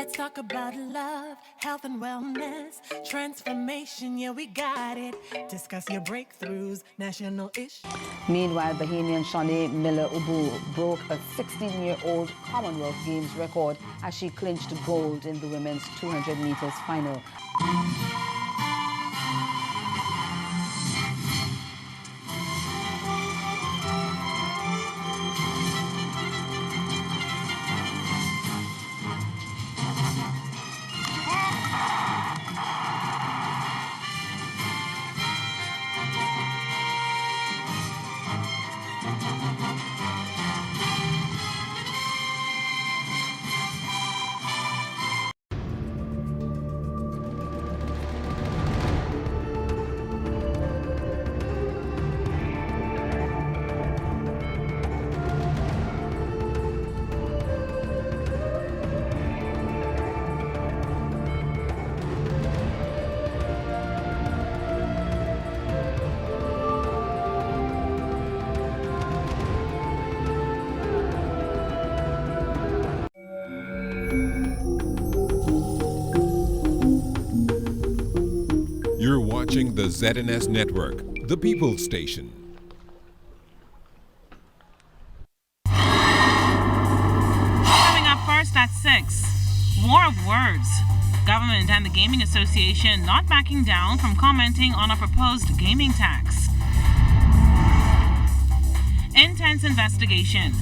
Let's talk about love, health and wellness, transformation, yeah, we got it. Discuss your breakthroughs, national issues. Meanwhile, Bahamian Shanae Miller-Ubu broke a 16-year-old Commonwealth Games record as she clinched gold in the women's 200 meters final. You're watching the ZNS Network, the People's Station. Coming up first at 6, War of Words. Government and the Gaming Association not backing down from commenting on a proposed gaming tax. Intense investigation.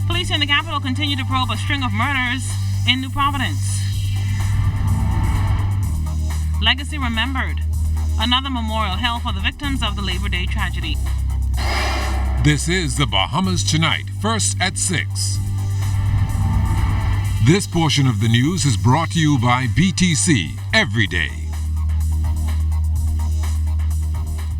Police in the capital continue to probe a string of murders in New Providence. Legacy remembered. Another memorial held for the victims of the Labor Day tragedy. This is the Bahamas Tonight, first at 6. This portion of the news is brought to you by BTC every day.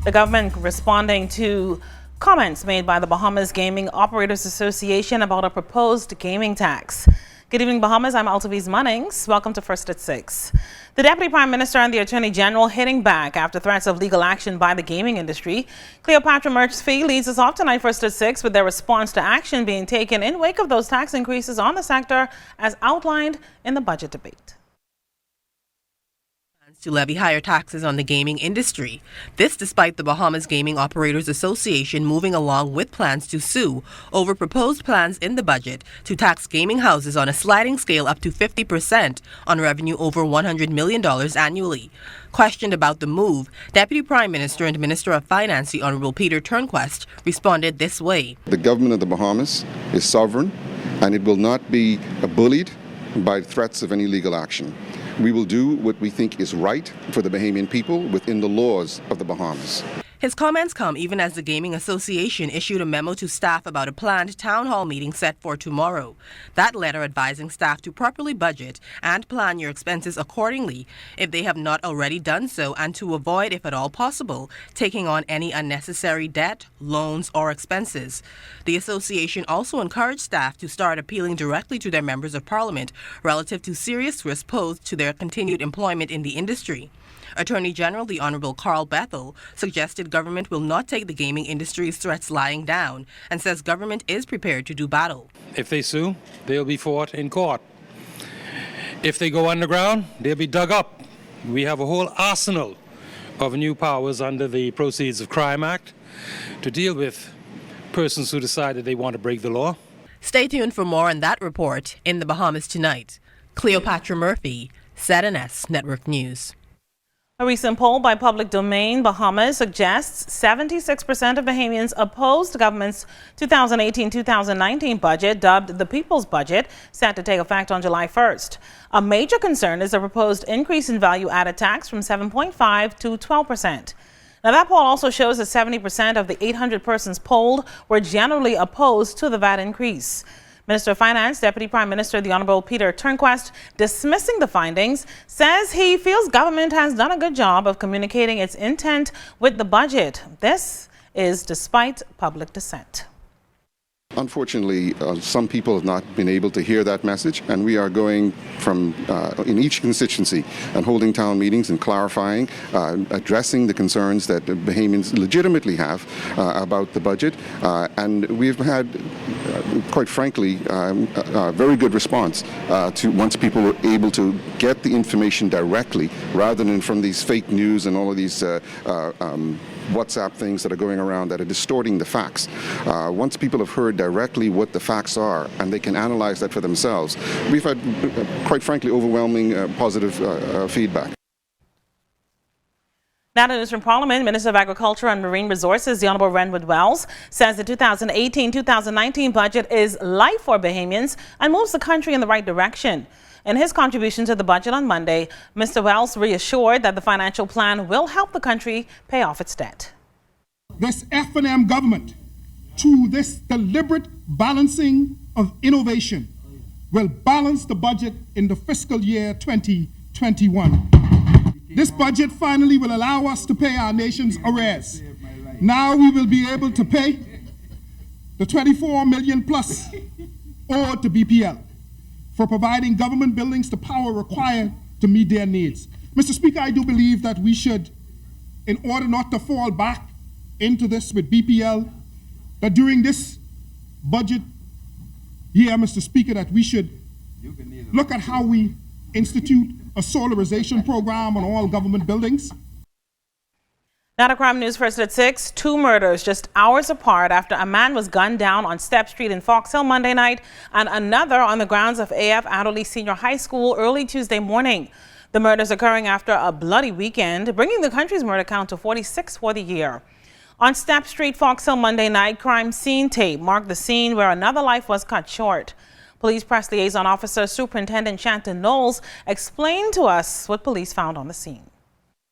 The government responding to comments made by the Bahamas Gaming Operators Association about a proposed gaming tax. Good evening, Bahamas. I'm Altaviz Munnings. Welcome to First at 6. The Deputy Prime Minister and the Attorney General hitting back after threats of legal action by the gaming industry. Cleopatra Murphy leads us off tonight, First at 6, with their response to action being taken in wake of those tax increases on the sector as outlined in the budget debate. To levy higher taxes on the gaming industry. This despite the Bahamas Gaming Operators Association moving along with plans to sue over proposed plans in the budget to tax gaming houses on a sliding scale up to 50% on revenue over $100 million annually. Questioned about the move, Deputy Prime Minister and Minister of Finance, the Honorable Peter Turnquest, responded this way. The government of the Bahamas is sovereign and it will not be bullied by threats of any legal action. We will do what we think is right for the Bahamian people within the laws of the Bahamas. His comments come even as the Gaming Association issued a memo to staff about a planned town hall meeting set for tomorrow. That letter advising staff to properly budget and plan your expenses accordingly if they have not already done so, and to avoid, if at all possible, taking on any unnecessary debt, loans, or expenses. The association also encouraged staff to start appealing directly to their members of parliament relative to serious risks posed to their continued employment in the industry. Attorney General the Honorable Carl Bethel suggested government will not take the gaming industry's threats lying down and says government is prepared to do battle. If they sue, they'll be fought in court. If they go underground, they'll be dug up. We have a whole arsenal of new powers under the Proceeds of Crime Act to deal with persons who decide that they want to break the law. Stay tuned for more on that report in the Bahamas Tonight. Cleopatra Murphy, ZNS Network News. A recent poll by Public Domain Bahamas suggests 76% of Bahamians oppose the government's 2018-2019 budget, dubbed the People's Budget, set to take effect on July 1st. A major concern is the proposed increase in value-added tax from 7.5% to 12%. Now, that poll also shows that 70% of the 800 persons polled were generally opposed to the VAT increase. Minister of Finance, Deputy Prime Minister the Honorable Peter Turnquest, dismissing the findings, says he feels government has done a good job of communicating its intent with the budget. This is despite public dissent. Unfortunately, some people have not been able to hear that message, and we are going from in each constituency and holding town meetings and clarifying, addressing the concerns that Bahamians legitimately have about the budget, and we've had, quite frankly, a very good response to once people were able to get the information directly rather than from these fake news and all of these WhatsApp things that are going around that are distorting the facts. Once people have heard directly what the facts are and they can analyze that for themselves, we've had, quite frankly, overwhelming positive feedback. Now to news from Parliament, Minister of Agriculture and Marine Resources, the Honourable Renwood Wells, says the 2018-2019 budget is life for Bahamians and moves the country in the right direction. In his contribution to the budget on Monday, Mr. Wells reassured that the financial plan will help the country pay off its debt. This F&M government, through this deliberate balancing of innovation, will balance the budget in the fiscal year 2021. This budget finally will allow us to pay our nation's arrears. Now we will be able to pay the 24 million plus owed to BPL for providing government buildings the power required to meet their needs. Mr. Speaker, I do believe that we should, in order not to fall back into this with BPL, that during this budget year, Mr. Speaker, that we should look at how we institute a solarization program on all government buildings. Now to crime news first at 6. 2 murders just hours apart after a man was gunned down on Step Street in Fox Hill Monday night and another on the grounds of AF Adderley Senior High School early Tuesday morning. The murders occurring after a bloody weekend, bringing the country's murder count to 46 for the year. On Step Street, Fox Hill Monday night, crime scene tape marked the scene where another life was cut short. Police Press Liaison Officer Superintendent Shanton Knowles explained to us what police found on the scene.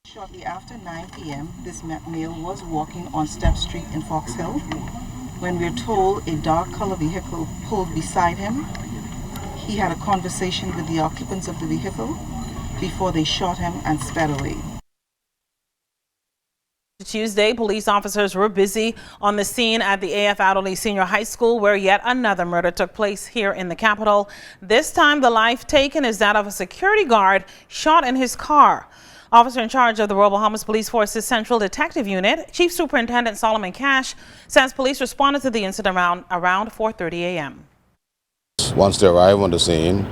Shortly after 9 p.m., this male was walking on Step Street in Fox Hill when we're told a dark-colored vehicle pulled beside him. He had a conversation with the occupants of the vehicle before they shot him and sped away. Tuesday, police officers were busy on the scene at the AF Adderley Senior High School where yet another murder took place here in the capital. This time, the life taken is that of a security guard shot in his car. Officer in charge of the Royal Bahamas Police Force's Central Detective Unit, Chief Superintendent Solomon Cash, says police responded to the incident around 4:30 a.m. Once they arrived on the scene,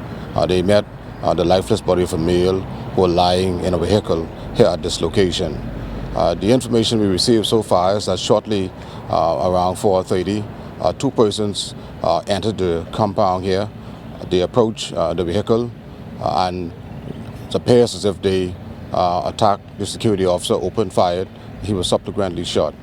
they met the lifeless body of a male who was lying in a vehicle here at this location. The information we received so far is that shortly around 4:30, 2 persons entered the compound here. They approached the vehicle and it appears as if they attacked the security officer, opened fire. He was subsequently shot.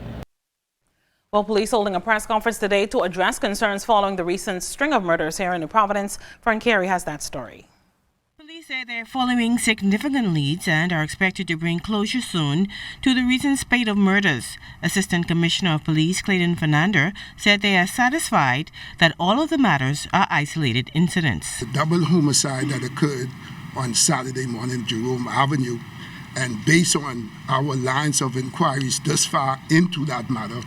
Well, police holding a press conference today to address concerns following the recent string of murders here in New Providence. Frank Carey has that story. Police say they're following significant leads and are expected to bring closure soon to the recent spate of murders. Assistant Commissioner of Police Clayton Fernando said they are satisfied that all of the matters are isolated incidents. The double homicide that occurred on Saturday morning, Jerome Avenue, and based on our lines of inquiries thus far into that matter,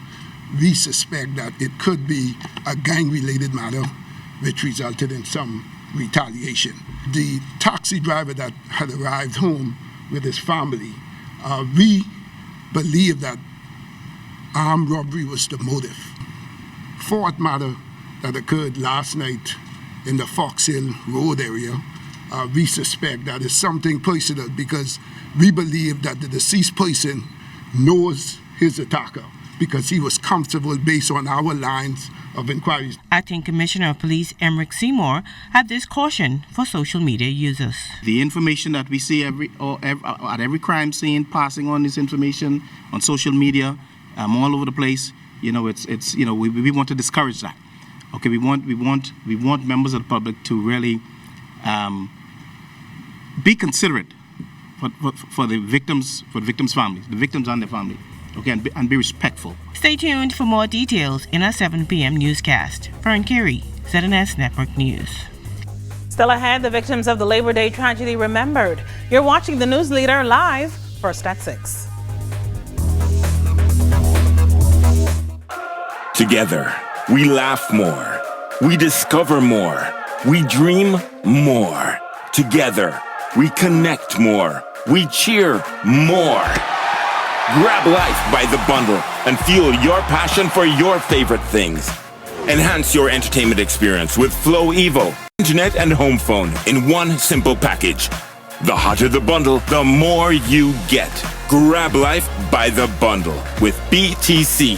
we suspect that it could be a gang-related matter which resulted in some retaliation. The taxi driver that had arrived home with his family, we believe that armed robbery was the motive. Fourth matter that occurred last night in the Fox Hill Road area, we suspect that is something personal because we believe that the deceased person knows his attacker because he was comfortable based on our lines of inquiries. Acting Commissioner of Police Emerick Seymour had this caution for social media users. The information that we see at every crime scene, passing on this information on social media, all over the place, we want to discourage that. Okay, we want members of the public to really be considerate for the victims' families, the victims and their family. Okay, and be respectful. Stay tuned for more details in our 7 p.m. newscast. Fern Carey, ZNS Network News. Still ahead, the victims of the Labor Day tragedy remembered. You're watching the News Leader live, first at 6. Together, We laugh more. We discover more. We dream more. Together, we connect more. We cheer more. Grab life by the bundle and fuel your passion for your favorite things. Enhance your entertainment experience with Flow Evo, internet and home phone in one simple package. The hotter the bundle, the more you get. Grab life by the bundle with BTC.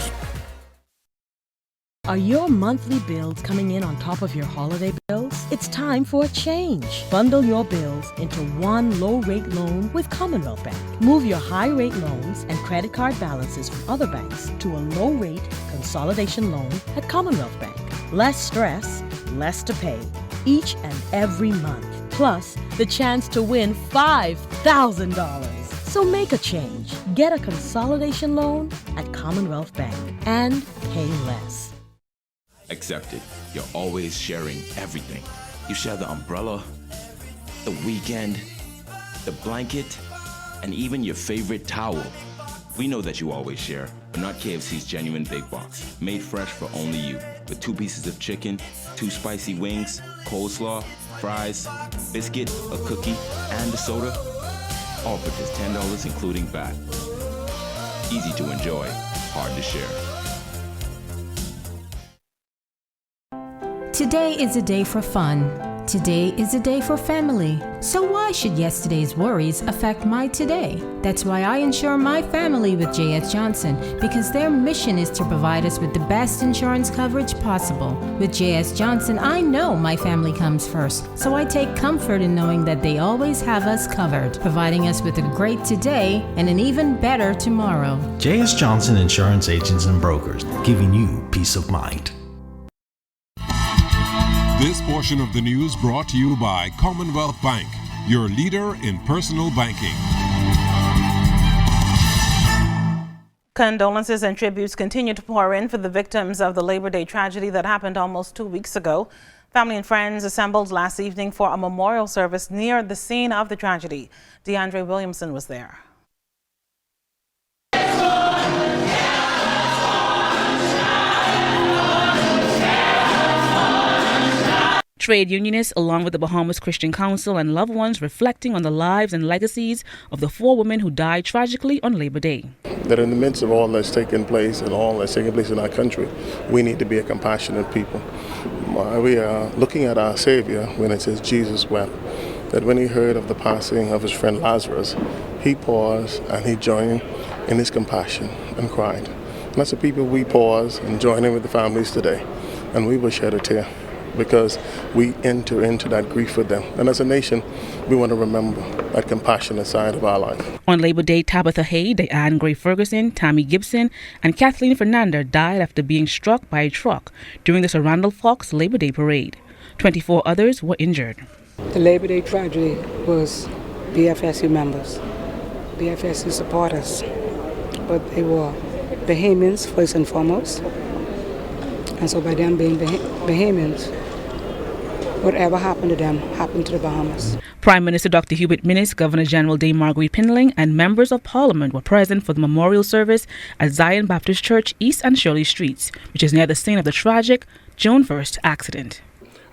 Are your monthly bills coming in on top of your holiday bills? It's time for a change. Bundle your bills into one low-rate loan with Commonwealth Bank. Move your high-rate loans and credit card balances from other banks to a low-rate consolidation loan at Commonwealth Bank. Less stress, less to pay, each and every month. Plus, the chance to win $5,000. So make a change. Get a consolidation loan at Commonwealth Bank and pay less. Accepted. You're always sharing everything. You share the umbrella, the weekend, the blanket, and even your favorite towel. We know that you always share, but not KFC's genuine big box, made fresh for only you, with 2 pieces of chicken, 2 spicy wings, coleslaw, fries, biscuit, a cookie, and a soda, all for just $10 including VAT. Easy to enjoy, hard to share. Today is a day for fun. Today is a day for family. So why should yesterday's worries affect my today? That's why I insure my family with J.S. Johnson, because their mission is to provide us with the best insurance coverage possible. With J.S. Johnson, I know my family comes first, so I take comfort in knowing that they always have us covered, providing us with a great today and an even better tomorrow. J.S. Johnson Insurance Agents and Brokers, giving you peace of mind. This portion of the news brought to you by Commonwealth Bank, your leader in personal banking. Condolences and tributes continue to pour in for the victims of the Labor Day tragedy that happened almost 2 weeks ago. Family and friends assembled last evening for a memorial service near the scene of the tragedy. DeAndre Williamson was there. Trade unionists, along with the Bahamas Christian Council and loved ones, reflecting on the lives and legacies of the 4 women who died tragically on Labor Day. That in the midst of all that's taking place and all that's taking place in our country, we need to be a compassionate people. We are looking at our Savior when it says Jesus wept. That when he heard of the passing of his friend Lazarus, he paused and he joined in his compassion and cried. And that's the people we pause and join in with the families today, and we will shed a tear, because we enter into that grief with them. And as a nation, we want to remember that compassionate side of our life. On Labor Day, Tabitha Hay, Diane Gray Ferguson, Tammy Gibson, and Kathleen Fernanda died after being struck by a truck during the Sir Randall Fox Labor Day parade. 24 others were injured. The Labor Day tragedy was BFSU members, BFSU supporters, but they were Bahamians first and foremost. And so by them being Bahamians, whatever happened to them happened to the Bahamas. Prime Minister Dr. Hubert Minnis, Governor General Dame Marguerite Pindling, and members of Parliament were present for the memorial service at Zion Baptist Church, East and Shirley Streets, which is near the scene of the tragic June 1st accident.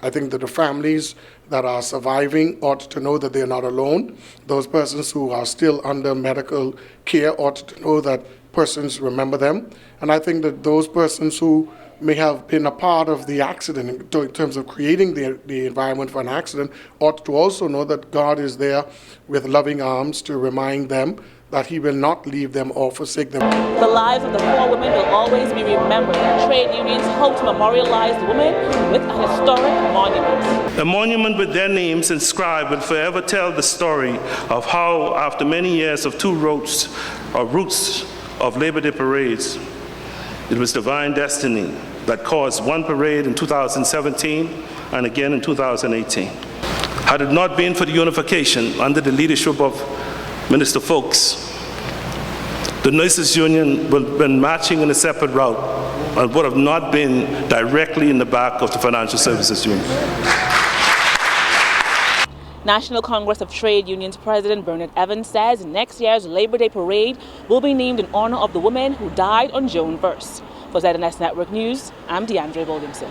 I think that the families that are surviving ought to know that they are not alone. Those persons who are still under medical care ought to know that persons remember them. And I think that those persons who may have been a part of the accident in terms of creating the environment for an accident ought to also know that God is there with loving arms to remind them that he will not leave them or forsake them. The lives of the 4 women will always be remembered, and trade unions hope to memorialize the women with a historic monument. A monument with their names inscribed will forever tell the story of how, after many years of 2 routes of Labor Day parades, it was divine destiny that caused one parade in 2017 and again in 2018. Had it not been for the unification under the leadership of Minister Folks, the Nurses Union would have been marching in a separate route and would have not been directly in the back of the Financial Services Union. National Congress of Trade Unions President Bernard Evans says next year's Labor Day parade will be named in honor of the women who died on June 1st. For ZNS Network News, I'm DeAndre Williamson.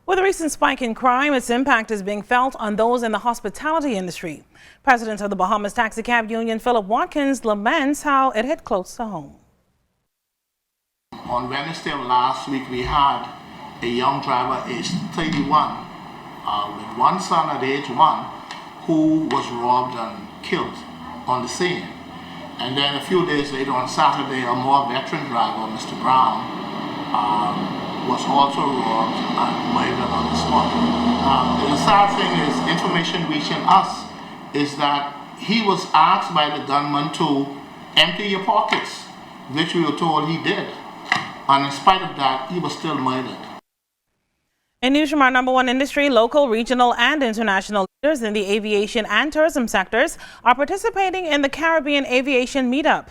With a recent spike in crime, its impact is being felt on those in the hospitality industry. President of the Bahamas Taxi Cab Union, Philip Watkins, laments how it hit close to home. On Wednesday of last week, we had a young driver aged 31 with one son at age 1 who was robbed and killed on the scene. And then a few days later on Saturday, a more veteran driver, Mr. Brown, was also robbed and murdered on the spot. The sad thing is, information reaching us is that he was asked by the gunman to empty your pockets, which we were told he did. And in spite of that, he was still murdered. In news from our #1 industry, local, regional, and international leaders in the aviation and tourism sectors are participating in the Caribbean Aviation Meetup.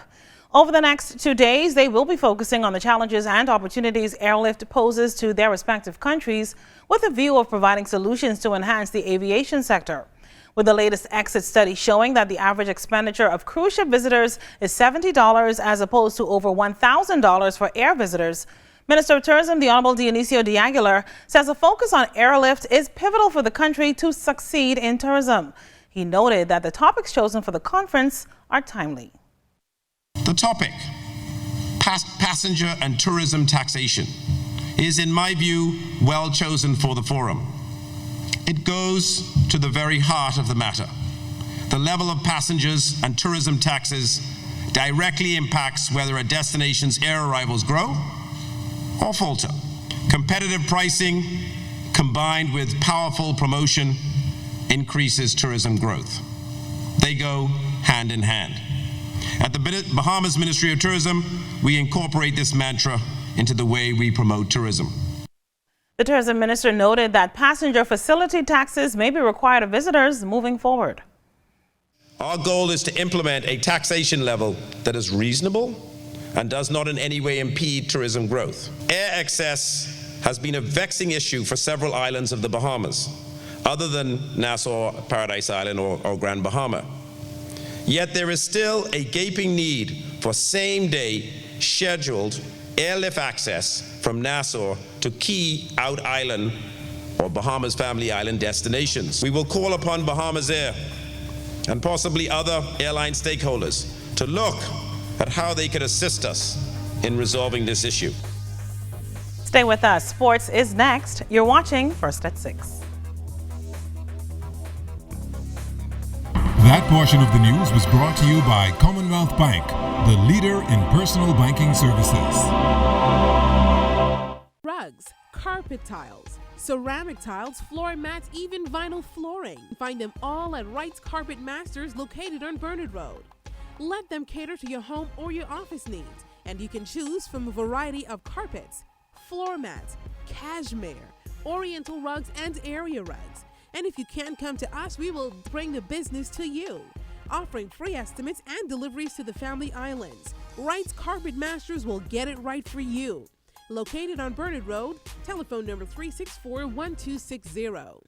Over the next 2 days, they will be focusing on the challenges and opportunities airlift poses to their respective countries with a view of providing solutions to enhance the aviation sector. With the latest exit study showing that the average expenditure of cruise ship visitors is $70 as opposed to over $1,000 for air visitors, Minister of Tourism, the Honorable Dionisio de Aguilar, says a focus on airlift is pivotal for the country to succeed in tourism. He noted that the topics chosen for the conference are timely. The topic, passenger and tourism taxation, is in my view well chosen for the forum. It goes to the very heart of the matter. The level of passengers and tourism taxes directly impacts whether a destination's air arrivals grow or falter. Competitive pricing combined with powerful promotion increases tourism growth. They go hand in hand. At the Bahamas Ministry of Tourism, we incorporate this mantra into the way we promote tourism. The tourism minister noted that passenger facility taxes may be required of visitors moving forward. Our goal is to implement a taxation level that is reasonable and does not in any way impede tourism growth. Air excess has been a vexing issue for several islands of the Bahamas, other than Nassau, Paradise Island, or Grand Bahama. Yet there is still a gaping need for same-day scheduled airlift access from Nassau to key out-island or Bahamas Family Island destinations. We will call upon Bahamas Air and possibly other airline stakeholders to look at how they could assist us in resolving this issue. Stay with us. Sports is next. You're watching First at 6. That portion of the news was brought to you by Commonwealth Bank, the leader in personal banking services. Rugs, carpet tiles, ceramic tiles, floor mats, even vinyl flooring. Find them all at Wright's Carpet Masters located on Bernard Road. Let them cater to your home or your office needs, and you can choose from a variety of carpets, floor mats, cashmere, oriental rugs, and area rugs. And if you can't come to us, we will bring the business to you, offering free estimates and deliveries to the Family Islands. Wright's Carpet Masters will get it right for you. Located on Bernard Road, telephone number 364-1260.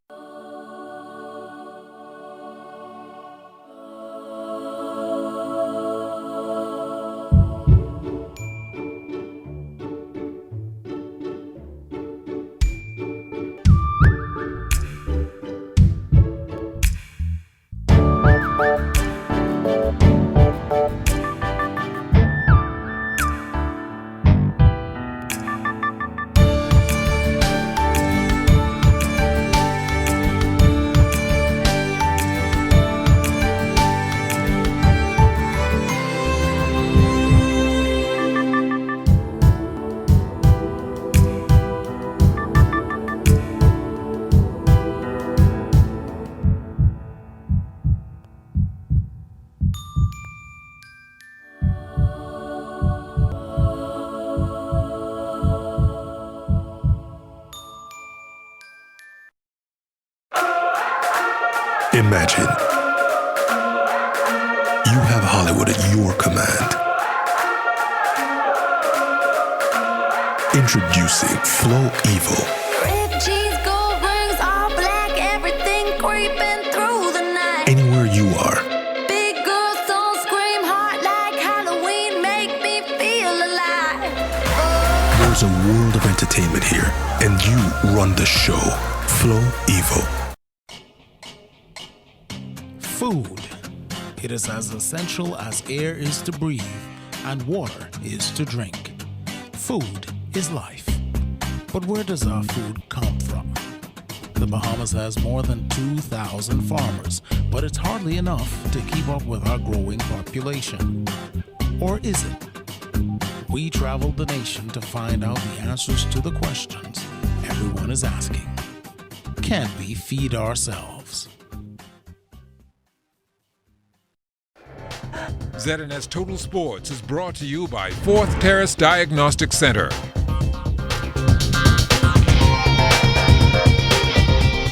Imagine you have Hollywood at your command. Introducing Flow Evo. Anywhere you are. Big girls don't scream hot like Halloween. Make me feel alive. Oh. run the show. Flow Evo. Food. It is as essential as air is to breathe and water is to drink. Food is life. But where does our food come from? The Bahamas has more than 2,000 farmers, but it's hardly enough to keep up with our growing population. Or is it? We traveled the nation to find out the answers to the questions everyone is asking. Can we feed ourselves? ZNS Total Sports is brought to you by Fourth Terrace Diagnostic Center.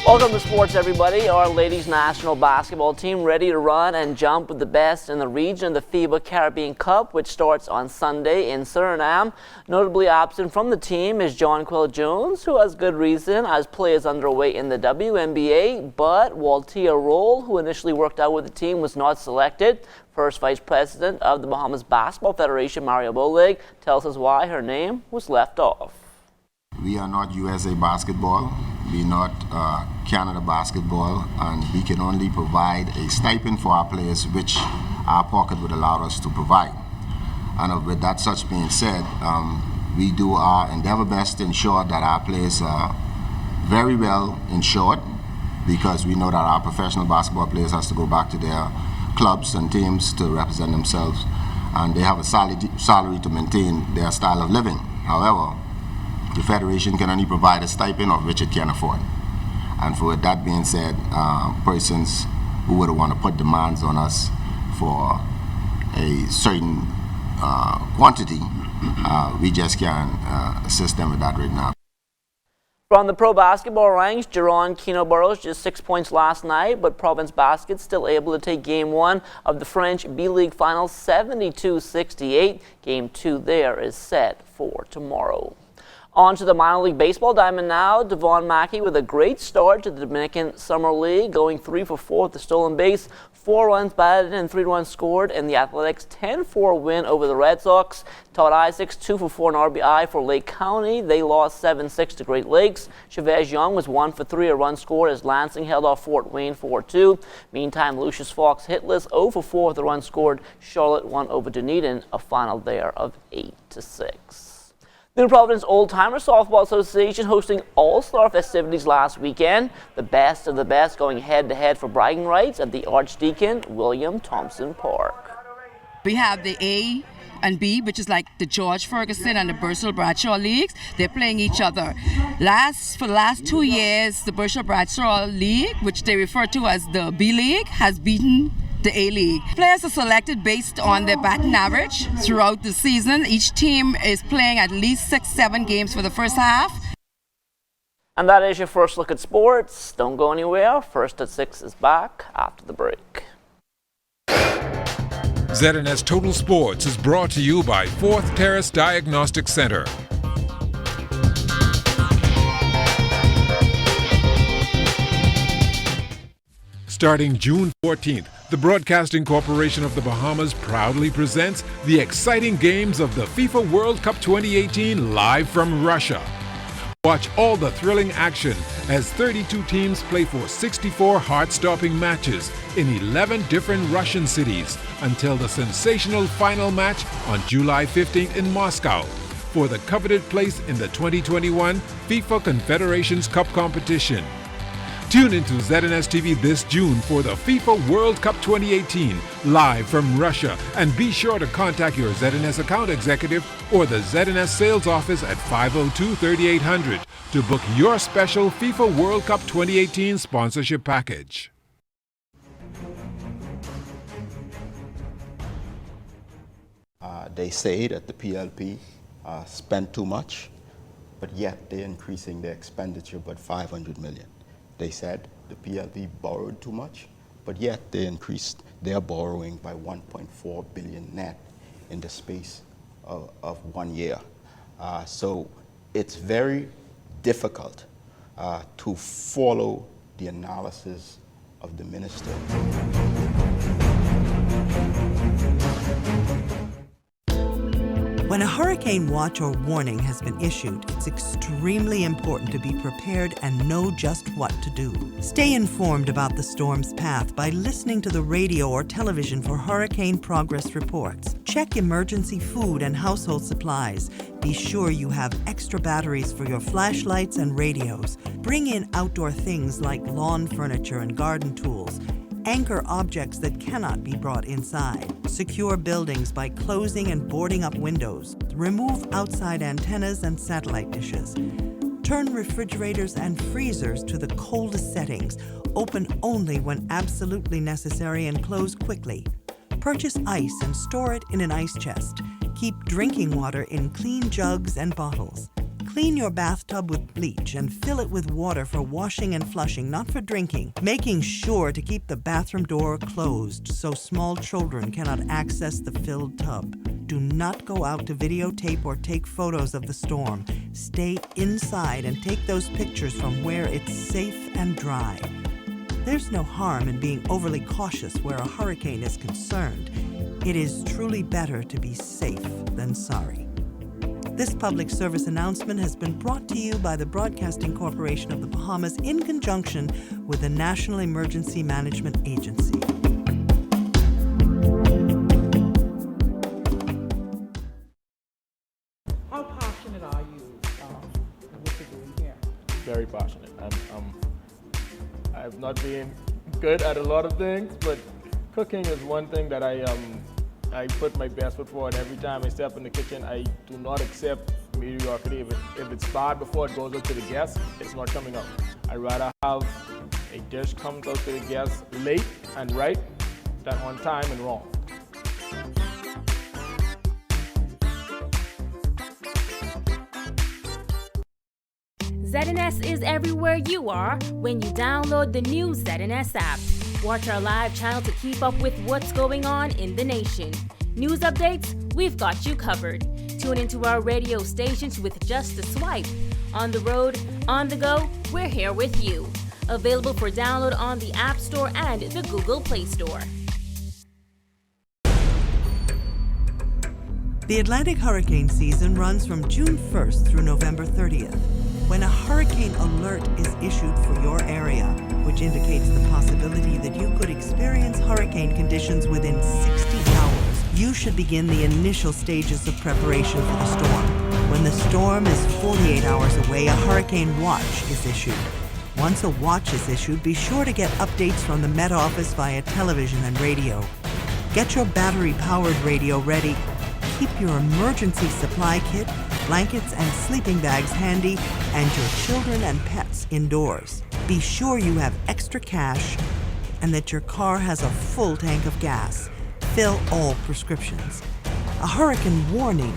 Welcome to sports, everybody. Our ladies national basketball team ready to run and jump with the best in the region, the FIBA Caribbean Cup, which starts on Sunday in Suriname. Notably absent from the team is Jonquel Jones, who has good reason as play is underway in the WNBA, but Waltia Roll, who initially worked out with the team, was not selected. First Vice President of the Bahamas Basketball Federation, Mario Bolig, tells us why her name was left off. We are not USA Basketball, we are not Canada Basketball, and we can only provide a stipend for our players, which our pocket would allow us to provide. And with that such being said, we do our endeavor best to ensure that our players are very well insured, because we know that our professional basketball players has to go back to their clubs and teams to represent themselves, and they have a salary to maintain their style of living. However, the Federation can only provide a stipend of which it can afford. And for that being said, persons who would want to put demands on us for a certain quantity, we just can't assist them with that right now. From the pro basketball ranks, Jerron Keno Burrows just 6 points last night, but Province Basket still able to take Game 1 of the French B-League Finals 72-68. Game 2 there is set for tomorrow. On to the minor league baseball diamond now. Devon Mackey with a great start to the Dominican Summer League, going 3 for 4 with the stolen base, 4 runs batted and 3 runs scored in the Athletics' 10-4 win over the Red Sox. Todd Isaacs 2 for 4 in RBI for Lake County. They lost 7-6 to Great Lakes. Chavez Young was 1 for 3, a run scored as Lansing held off Fort Wayne 4-2. Meantime, Lucius Fox hitless, 0 for 4 with a run scored. Charlotte won over Dunedin, a final there of 8-6. The New Providence Old Timer Softball Association hosting all-star festivities last weekend. The best of the best going head-to-head for bragging rights at the Archdeacon William Thompson Park. We have the A and B, which is like the George Ferguson and the Burchell Bradshaw leagues. They're playing each other. For the last 2 years, the Burchell Bradshaw League, which they refer to as the B League, has beaten the A-League. Players are selected based on their batting average throughout the season. Each team is playing at least 6-7 games for the first half. And that is your first look at sports. Don't go anywhere. First at 6 is back after the break. ZNS Total Sports is brought to you by Fourth Terrace Diagnostic Center. Starting June 14th, the Broadcasting Corporation of the Bahamas proudly presents the exciting games of the FIFA World Cup 2018 live from Russia. Watch all the thrilling action as 32 teams play for 64 heart-stopping matches in 11 different Russian cities until the sensational final match on July 15th in Moscow for the coveted place in the 2021 FIFA Confederations Cup competition. Tune into ZNS TV this June for the FIFA World Cup 2018 live from Russia, and be sure to contact your ZNS account executive or the ZNS sales office at 502-3800 to book your special FIFA World Cup 2018 sponsorship package. They say that the PLP spent too much, but yet they're increasing their expenditure by $500 million. They said the PLP borrowed too much, but yet they increased their borrowing by $1.4 billion net in the space of 1 year. So it's very difficult to follow the analysis of the minister. When a hurricane watch or warning has been issued, it's extremely important to be prepared and know just what to do. Stay informed about the storm's path by listening to the radio or television for hurricane progress reports. Check emergency food and household supplies. Be sure you have extra batteries for your flashlights and radios. Bring in outdoor things like lawn furniture and garden tools. Anchor objects that cannot be brought inside. Secure buildings by closing and boarding up windows. Remove outside antennas and satellite dishes. Turn refrigerators and freezers to the coldest settings. Open only when absolutely necessary and close quickly. Purchase ice and store it in an ice chest. Keep drinking water in clean jugs and bottles. Clean your bathtub with bleach and fill it with water for washing and flushing, not for drinking, making sure to keep the bathroom door closed so small children cannot access the filled tub. Do not go out to videotape or take photos of the storm. Stay inside and take those pictures from where it's safe and dry. There's no harm in being overly cautious where a hurricane is concerned. It is truly better to be safe than sorry. This public service announcement has been brought to you by the Broadcasting Corporation of the Bahamas in conjunction with the National Emergency Management Agency. How passionate are you in what you're doing here? Very passionate. I've not been good at a lot of things, but cooking is one thing that I put my best foot forward. Every time I step in the kitchen, I do not accept mediocrity. If it's bad before it goes out to the guests, it's not coming out. I'd rather have a dish come out to the guests late and right than on time and wrong. ZNS is everywhere you are when you download the new ZNS app. Watch our live channel to keep up with what's going on in the nation. News updates, we've got you covered. Tune into our radio stations with just a swipe. On the road, on the go, we're here with you. Available for download on the App Store and the Google Play Store. The Atlantic hurricane season runs from June 1st through November 30th. When a hurricane alert is issued for your area, which indicates the possibility that you could experience hurricane conditions within 60 hours, you should begin the initial stages of preparation for the storm. When the storm is 48 hours away, a hurricane watch is issued. Once a watch is issued, be sure to get updates from the Met Office via television and radio. Get your battery-powered radio ready. Keep your emergency supply kit, blankets and sleeping bags handy, and your children and pets indoors. Be sure you have extra cash and that your car has a full tank of gas. Fill all prescriptions. A hurricane warning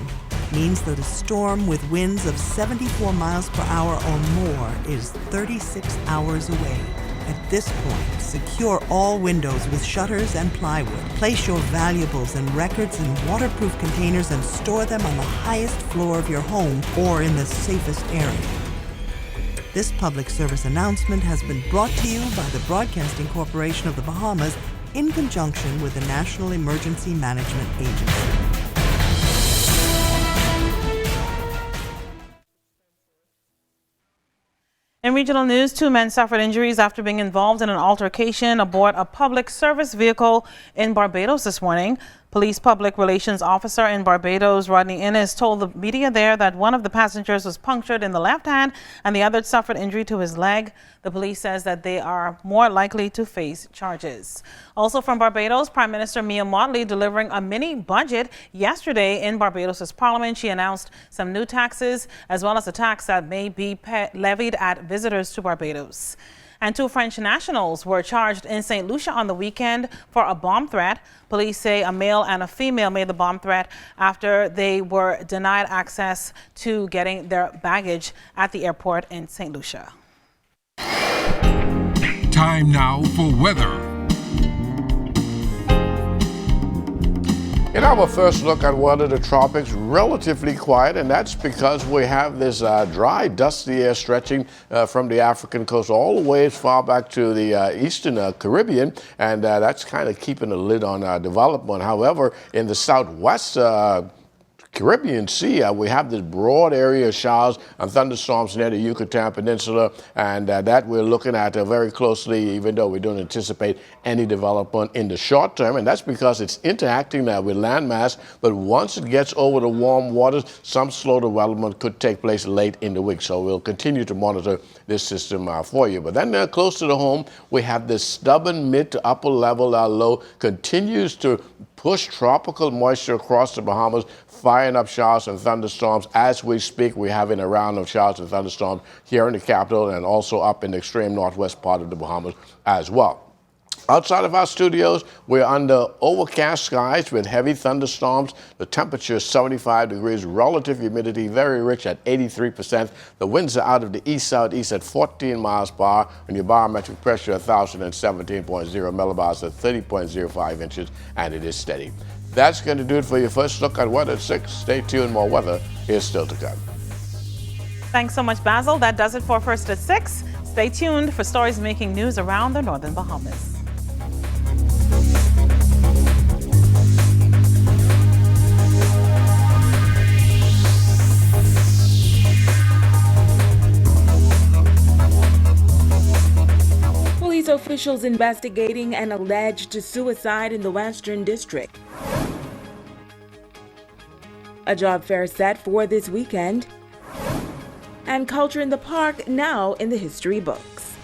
means that a storm with winds of 74 miles per hour or more is 36 hours away. At this point, secure all windows with shutters and plywood. Place your valuables and records in waterproof containers and store them on the highest floor of your home or in the safest area. This public service announcement has been brought to you by the Broadcasting Corporation of the Bahamas in conjunction with the National Emergency Management Agency. In regional news, 2 men suffered injuries after being involved in an altercation aboard a public service vehicle in Barbados this morning. Police Public Relations Officer in Barbados, Rodney Innes, told the media there that one of the passengers was punctured in the left hand and the other suffered injury to his leg. The police says that they are more likely to face charges. Also from Barbados, Prime Minister Mia Mottley delivering a mini budget yesterday in Barbados' parliament. She announced some new taxes as well as a tax that may be levied at visitors to Barbados. And 2 French nationals were charged in St. Lucia on the weekend for a bomb threat. Police say a male and a female made the bomb threat after they were denied access to getting their baggage at the airport in St. Lucia. Time now for weather. In our first look at weather, the tropics relatively quiet, and that's because we have this dry, dusty air stretching from the African coast all the way as far back to the eastern Caribbean, and that's kind of keeping a lid on development. However, in the southwest Caribbean Sea, we have this broad area of showers and thunderstorms near the Yucatan Peninsula, and that we're looking at very closely, even though we don't anticipate any development in the short term, and that's because it's interacting now with landmass, but once it gets over the warm waters, some slow development could take place late in the week, so we'll continue to monitor this system for you. But then close to the home, we have this stubborn mid to upper level low continues to push tropical moisture across the Bahamas, firing up showers and thunderstorms. As we speak, we're having a round of showers and thunderstorms here in the capital and also up in the extreme northwest part of the Bahamas as well. Outside of our studios, we're under overcast skies with heavy thunderstorms. The temperature is 75 degrees, relative humidity very rich at 83%. The winds are out of the east-southeast at 14 miles per hour, and your barometric pressure 1,017.0 millibars at 30.05 inches, and it is steady. That's going to do it for your first look at weather at 6. Stay tuned, more weather is still to come. Thanks so much, Basil. That does it for First at 6. Stay tuned for stories making news around the northern Bahamas. Police officials investigating an alleged suicide in the Western District. A job fair set for this weekend. And Culture in the Park now in the history books.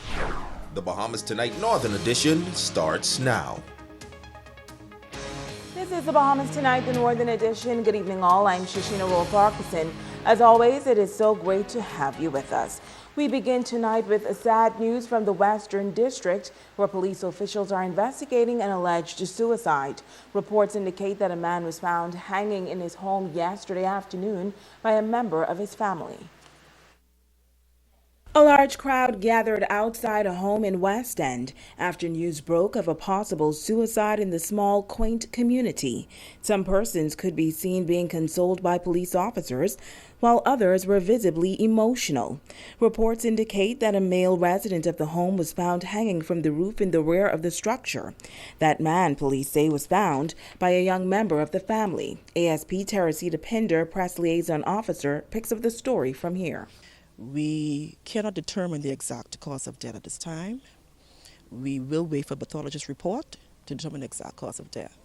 The Bahamas Tonight Northern Edition starts now. This is the Bahamas Tonight, the Northern Edition. Good evening all, I'm Shashina Roll-Parkinson. As always, it is so great to have you with us. We begin tonight with sad news from the Western District, where police officials are investigating an alleged suicide. Reports indicate that a man was found hanging in his home yesterday afternoon by a member of his family. A large crowd gathered outside a home in West End after news broke of a possible suicide in the small, quaint community. Some persons could be seen being consoled by police officers, while others were visibly emotional. Reports indicate that a male resident of the home was found hanging from the roof in the rear of the structure. That man, police say, was found by a young member of the family. ASP Teresita Pinder, press liaison officer, picks up the story from here. We cannot determine the exact cause of death at this time. We will wait for pathologist's report to determine the exact cause of death.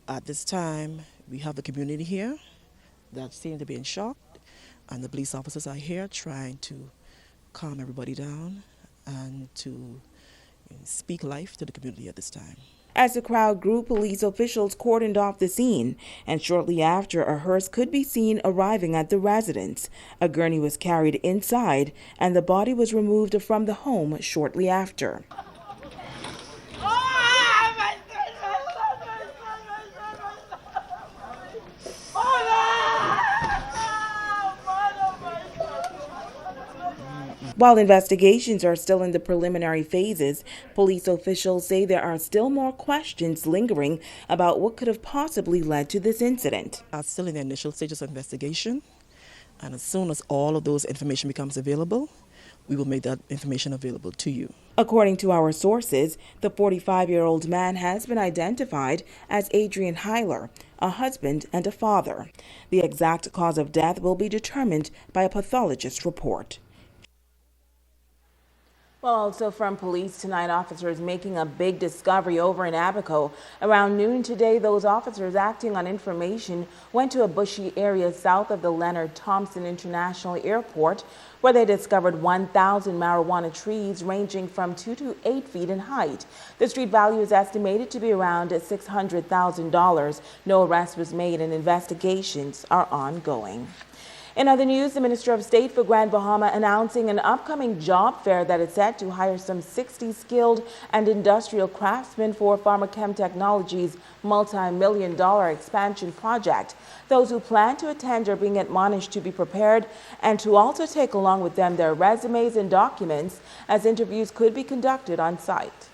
At this time, we have the community here that seem to be in shock, and the police officers are here trying to calm everybody down and to speak life to the community at this time. As the crowd grew, police officials cordoned off the scene, and shortly after, a hearse could be seen arriving at the residence. A gurney was carried inside, and the body was removed from the home shortly after. While investigations are still in the preliminary phases, police officials say there are still more questions lingering about what could have possibly led to this incident. Still in the initial stages of investigation, and as soon as all of those information becomes available, we will make that information available to you. According to our sources, the 45-year-old man has been identified as Adrian Heiler, a husband and a father. The exact cause of death will be determined by a pathologist's report. Well, also from police tonight, officers making a big discovery over in Abaco. Around noon today, those officers acting on information went to a bushy area south of the Leonard Thompson International Airport, where they discovered 1,000 marijuana trees ranging from 2 to 8 feet in height. The street value is estimated to be around $600,000. No arrest was made and investigations are ongoing. In other news, the Minister of State for Grand Bahama announcing an upcoming job fair that is set to hire some 60 skilled and industrial craftsmen for Pharmachem Technologies' multi-million-dollar expansion project. Those who plan to attend are being admonished to be prepared and to also take along with them their resumes and documents, as interviews could be conducted on site.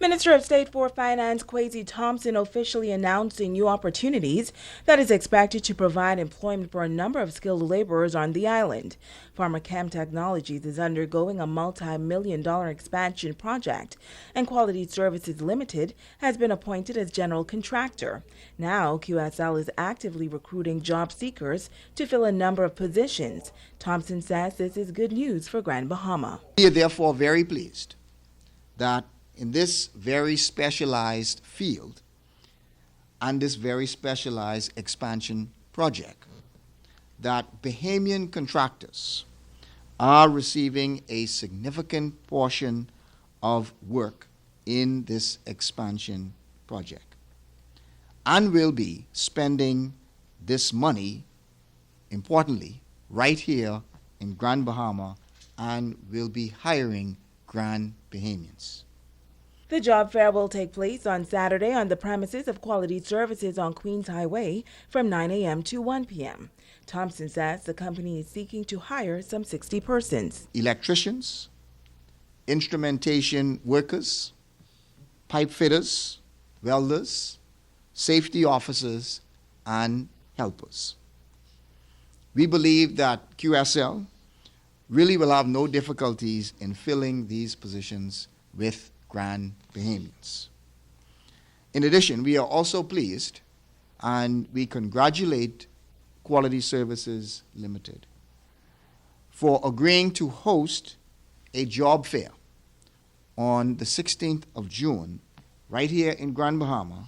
Minister of State for Finance Kwesi Thompson officially announcing new opportunities that is expected to provide employment for a number of skilled laborers on the island. Pharmachem Technologies is undergoing a multi-million-dollar expansion project, and Quality Services Limited has been appointed as general contractor. Now, QSL is actively recruiting job seekers to fill a number of positions. Thompson says this is good news for Grand Bahama. We are therefore very pleased that in this very specialized field and this very specialized expansion project, that Bahamian contractors are receiving a significant portion of work in this expansion project and will be spending this money, importantly, right here in Grand Bahama, and will be hiring Grand Bahamians. The job fair will take place on Saturday on the premises of Quality Services on Queens Highway from 9 a.m. to 1 p.m. Thompson says the company is seeking to hire some 60 persons. Electricians, instrumentation workers, pipe fitters, welders, safety officers, and helpers. We believe that QSL really will have no difficulties in filling these positions with Grand Bahamians. In addition, we are also pleased and we congratulate Quality Services Limited for agreeing to host a job fair on the 16th of June right here in Grand Bahama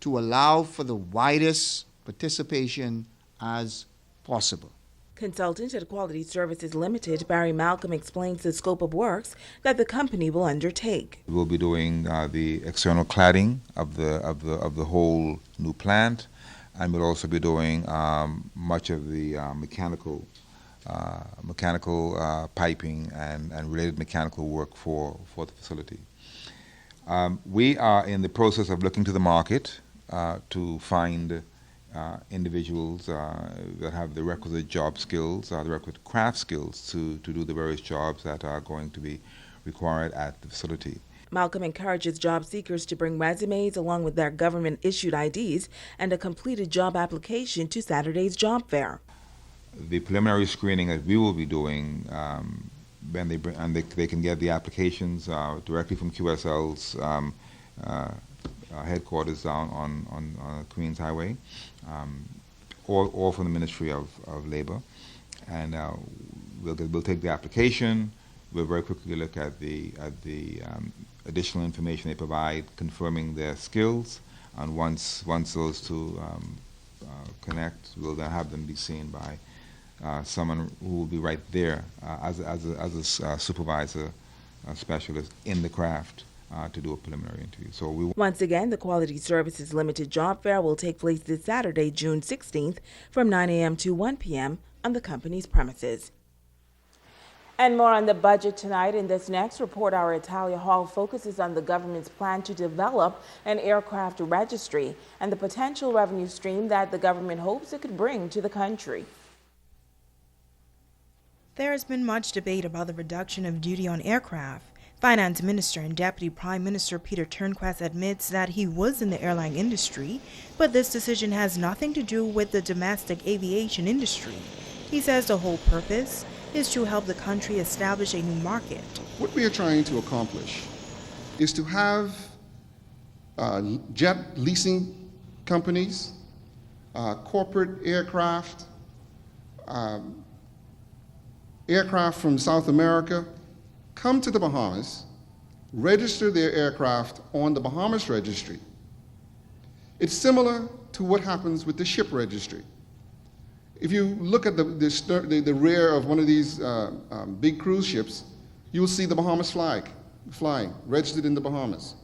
to allow for the widest participation as possible. Consultant at Quality Services Limited, Barry Malcolm, explains the scope of works that the company will undertake. We'll be doing the external cladding of the whole new plant, and we'll also be doing much of the mechanical piping and related mechanical work for the facility. We are in the process of looking to the market to find individuals that have the requisite job skills, the requisite craft skills to do the various jobs that are going to be required at the facility. Malcolm encourages job seekers to bring resumes along with their government-issued IDs and a completed job application to Saturday's job fair. The preliminary screening that we will be doing, when they can get the applications directly from QSL's headquarters down on Queens Highway, or from the Ministry of Labor, and we'll take the application. We'll very quickly look at the additional information they provide, confirming their skills, and once those two connect, we'll then have them be seen by someone who will be right there as a supervisor, specialist in the craft. To do a preliminary interview. Once again, the Quality Services Limited Job Fair will take place this Saturday, June 16th from 9 a.m. to 1 p.m. on the company's premises. And more on the budget tonight. In this next report, our Italia Hall focuses on the government's plan to develop an aircraft registry and the potential revenue stream that the government hopes it could bring to the country. There has been much debate about the reduction of duty on aircraft. Finance Minister and Deputy Prime Minister Peter Turnquest admits that he was in the airline industry, but this decision has nothing to do with the domestic aviation industry. He says the whole purpose is to help the country establish a new market. What we are trying to accomplish is to have jet leasing companies, corporate aircraft, aircraft from South America, come to the Bahamas, register their aircraft on the Bahamas registry. It's similar to what happens with the ship registry. If you look at the rear of one of these big cruise ships, you'll see the Bahamas flag flying, registered in the Bahamas.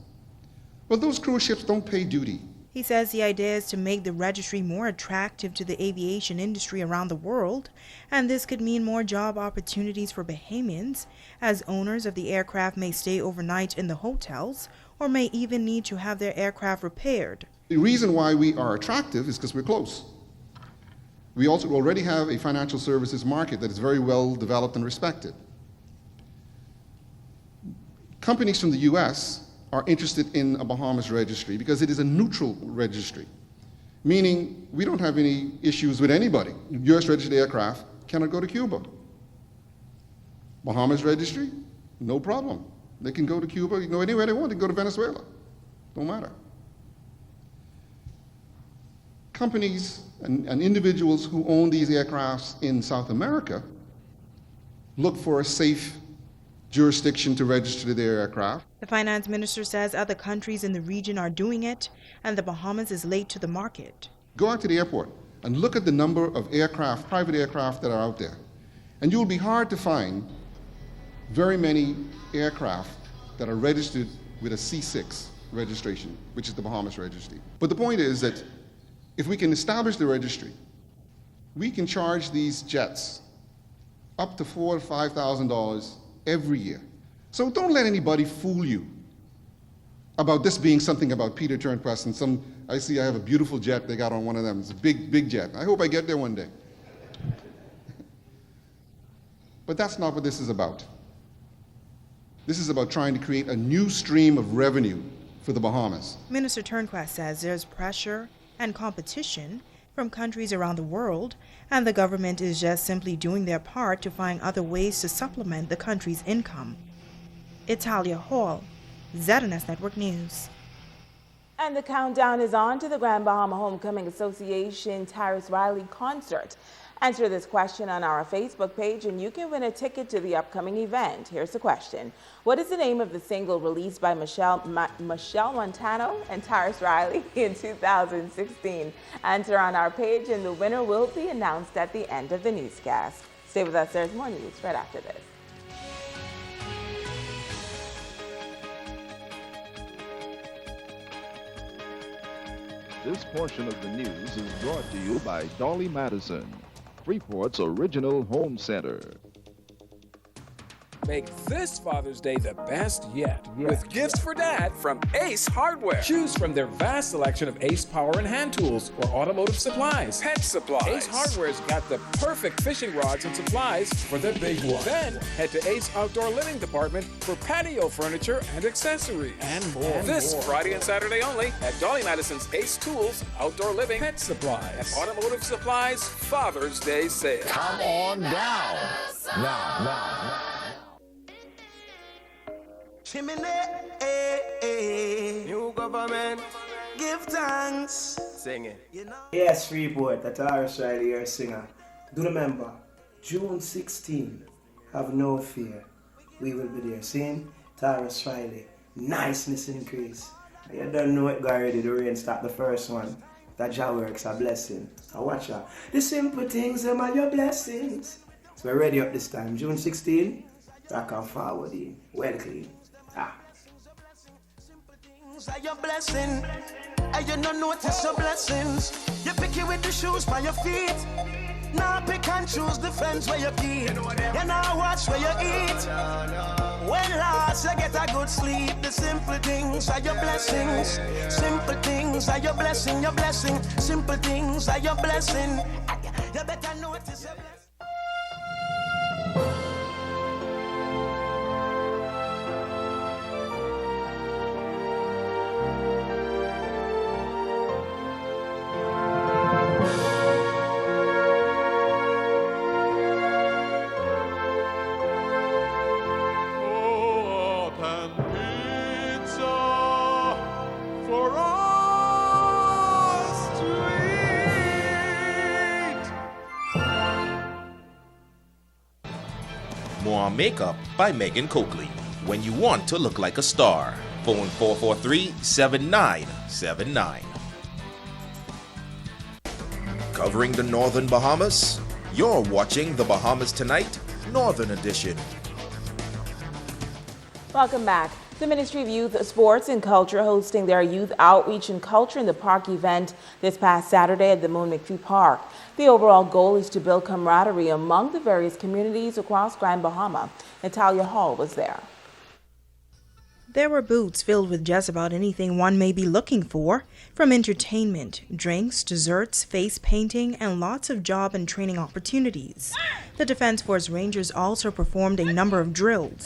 Well, those cruise ships don't pay duty. He says the idea is to make the registry more attractive to the aviation industry around the world, and this could mean more job opportunities for Bahamians, as owners of the aircraft may stay overnight in the hotels or may even need to have their aircraft repaired. The reason why we are attractive is because we're close. We also already have a financial services market that is very well developed and respected. Companies from the U.S. are interested in a Bahamas registry because it is a neutral registry, meaning we don't have any issues with anybody. U.S. registered aircraft cannot go to Cuba. Bahamas registry, no problem. They can go to Cuba, you can go anywhere they want, they can go to Venezuela, don't matter. Companies and individuals who own these aircrafts in South America look for a safe jurisdiction to register their aircraft. The finance minister says other countries in the region are doing it, and the Bahamas is late to the market. Go out to the airport and look at the number of aircraft, private aircraft that are out there. And you'll be hard to find very many aircraft that are registered with a C6 registration, which is the Bahamas registry. But the point is that if we can establish the registry, we can charge these jets up to $4,000 to $5,000 every year. So don't let anybody fool you about this being something about Peter Turnquest and some, I see I have a beautiful jet they got on one of them. It's a big, big jet. I hope I get there one day. But that's not what this is about. This is about trying to create a new stream of revenue for the Bahamas. Minister Turnquest says there's pressure and competition from countries around the world, and the government is just simply doing their part to find other ways to supplement the country's income. Italia Hall, ZNS Network News. And the countdown is on to the Grand Bahama Homecoming Association Tyrus Riley concert. Answer this question on our Facebook page and you can win a ticket to the upcoming event. Here's the question. What is the name of the single released by Michelle Montano and Tyrus Riley in 2016? Answer on our page and the winner will be announced at the end of the newscast. Stay with us, there's more news right after this. This portion of the news is brought to you by Dolly Madison, Freeport's original home center. Make this Father's Day the best yet with gifts for Dad from Ace Hardware. Choose from their vast selection of Ace power and hand tools or automotive supplies, pet supplies. Ace Hardware's got the perfect fishing rods and supplies for the big one. Then head to Ace Outdoor Living Department for patio furniture and accessories. And more. This Friday and Saturday only at Dolly Madison's Ace Tools, Outdoor Living, Pet Supplies, and Automotive Supplies Father's Day sale. Come on down. Now. Chimney, new government, give thanks. Sing it. Yes, Freeport, that's Tyrus Riley, your singer. Do remember, June 16, have no fear. We will be there. Sing Tyrus Riley, niceness increase. You don't know it, guy ready. The rain start the first one. That Jah works a blessing. So watch out. The simple things, them are your blessings. So we're ready up this time. June 16, rock and forward in. Well clean. Are your blessing, and you don't notice your blessings. You pick it with the shoes by your feet. Now pick and choose the friends where you keep. You now watch where you eat. When last you get a good sleep, the simple things are your blessings. Simple things are your blessing, your blessing. Simple things are your blessing. You better notice your blessing. More Makeup by Megan Coakley. When you want to look like a star. Phone 443-7979. Covering the Northern Bahamas, you're watching The Bahamas Tonight, Northern Edition. Welcome back. The Ministry of Youth, Sports and Culture hosting their Youth Outreach and Culture in the Park event this past Saturday at the Moon McPhee Park. The overall goal is to build camaraderie among the various communities across Grand Bahama. Natalia Hall was there. There were booths filled with just about anything one may be looking for, from entertainment, drinks, desserts, face painting, and lots of job and training opportunities. The Defense Force Rangers also performed a number of drills.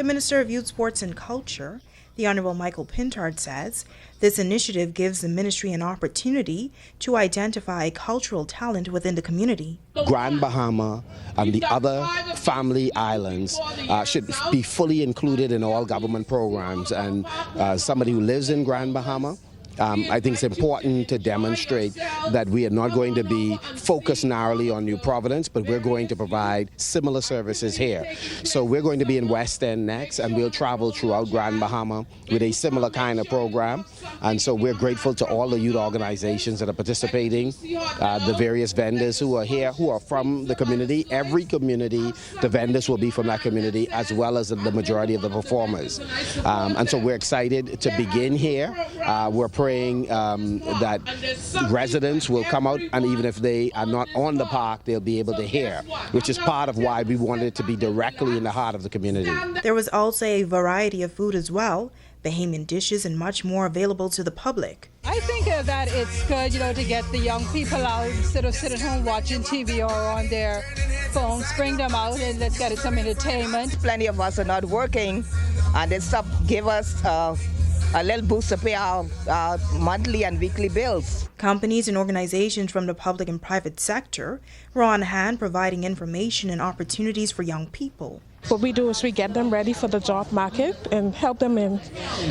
The Minister of Youth, Sports and Culture, the Honorable Michael Pintard, says this initiative gives the ministry an opportunity to identify cultural talent within the community. Grand Bahama and the other family islands should be fully included in all government programs. And somebody who lives in Grand Bahama, I think it's important to demonstrate that we are not going to be focused narrowly on New Providence, but we're going to provide similar services here. So we're going to be in West End next, and we'll travel throughout Grand Bahama with a similar kind of program. And so we're grateful to all the youth organizations that are participating, the various vendors who are here, who are from the community. Every community, the vendors will be from that community, as well as the majority of the performers. And so we're excited to begin here. We're praying that residents will come out, and even if they are not on the park, they'll be able to hear, which is part of why we wanted it to be directly in the heart of the community. There was also a variety of food as well, Bahamian dishes and much more available to the public. I think that it's good, to get the young people out instead of sitting home watching TV or on their phones. Bring them out and let's get some entertainment. Plenty of us are not working, and this stuff give us a little boost to pay our monthly and weekly bills. Companies and organizations from the public and private sector were on hand providing information and opportunities for young people. What we do is we get them ready for the job market and help them in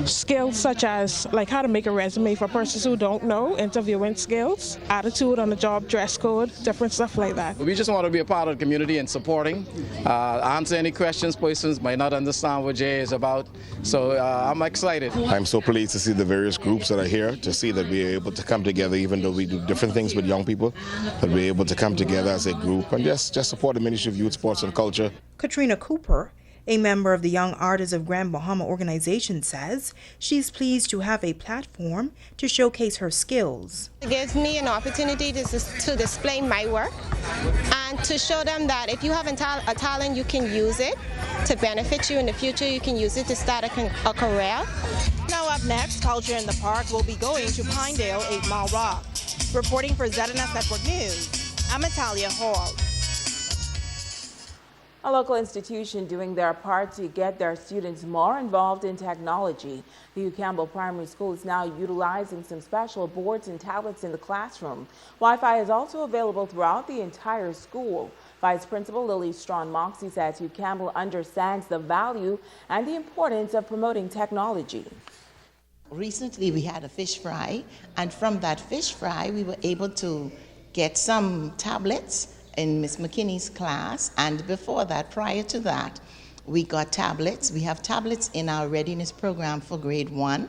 skills such as how to make a resume for persons who don't know, interviewing skills, attitude on the job, dress code, different stuff like that. We just want to be a part of the community and supporting, answer any questions persons might not understand what Jay is about. So I'm excited. I'm so pleased to see the various groups that are here, to see that we are able to come together, even though we do different things with young people, that we're able to come together as a group and just support the Ministry of Youth, Sports and Culture. Katrina Cooper, a member of the Young Artists of Grand Bahama organization, says she's pleased to have a platform to showcase her skills. It gives me an opportunity to display my work and to show them that if you have a talent, you can use it to benefit you in the future. You can use it to start a career. Now up next, Culture in the Park will be going to Pinedale, 8 Mile Rock. Reporting for ZNS Network News, I'm Natalia Hall. A local institution doing their part to get their students more involved in technology. The Hugh Campbell Primary School is now utilizing some special boards and tablets in the classroom. Wi-Fi is also available throughout the entire school. Vice Principal Lily Strawn-Moxie says Hugh Campbell understands the value and the importance of promoting technology. Recently we had a fish fry, and from that fish fry we were able to get some tablets in Miss McKinney's class, and before that, prior to that, we got tablets. We have tablets in our readiness program for grade 1.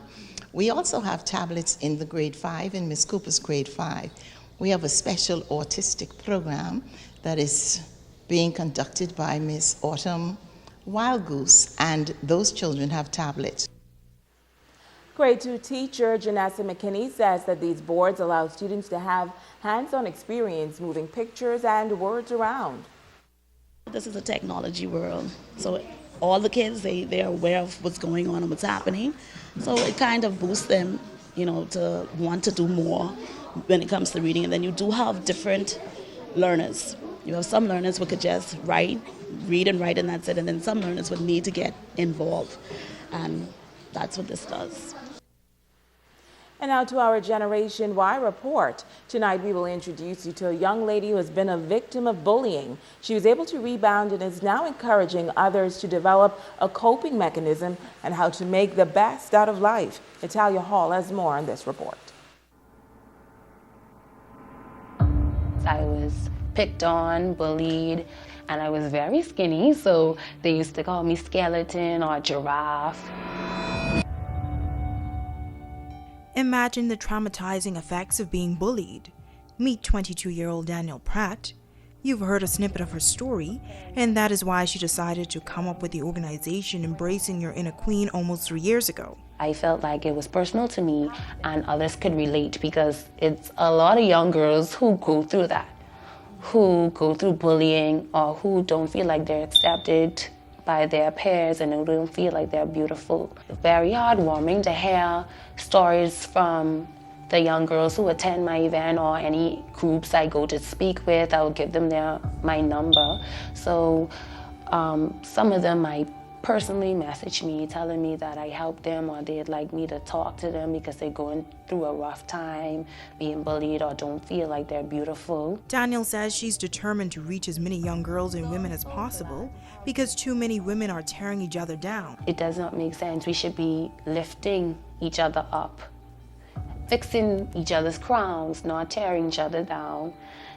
We also have tablets in the grade 5, in Miss Cooper's grade 5. We have a special autistic program that is being conducted by Miss Autumn Wildgoose, and those children have tablets. Grade 2 teacher Janessa McKinney says that these boards allow students to have hands-on experience moving pictures and words around. This is a technology world, so all the kids, they're aware of what's going on and what's happening. So it kind of boosts them, to want to do more when it comes to reading. And then you do have different learners. You have some learners who could just read and write, and that's it. And then some learners would need to get involved. And that's what this does. And now to our Generation Y report. Tonight we will introduce you to a young lady who has been a victim of bullying. She was able to rebound and is now encouraging others to develop a coping mechanism and how to make the best out of life. Natalia Hall has more on this report. I was picked on, bullied, and I was very skinny, so they used to call me skeleton or giraffe. Imagine the traumatizing effects of being bullied. Meet 22-year-old Danielle Pratt. You've heard a snippet of her story, and that is why she decided to come up with the organization Embracing Your Inner Queen almost 3 years ago. I felt like it was personal to me and others could relate, because it's a lot of young girls who go through that, who go through bullying, or who don't feel like they're accepted by their peers and who don't feel like they're beautiful. Very heartwarming to hear stories from the young girls who attend my event or any groups I go to speak with. I'll give them my number. So some of them might personally message me telling me that I helped them or they'd like me to talk to them because they're going through a rough time, being bullied or don't feel like they're beautiful. Daniel says she's determined to reach as many young girls and women as possible because too many women are tearing each other down. It does not make sense. We should be lifting each other up, fixing each other's crowns, not tearing each other down.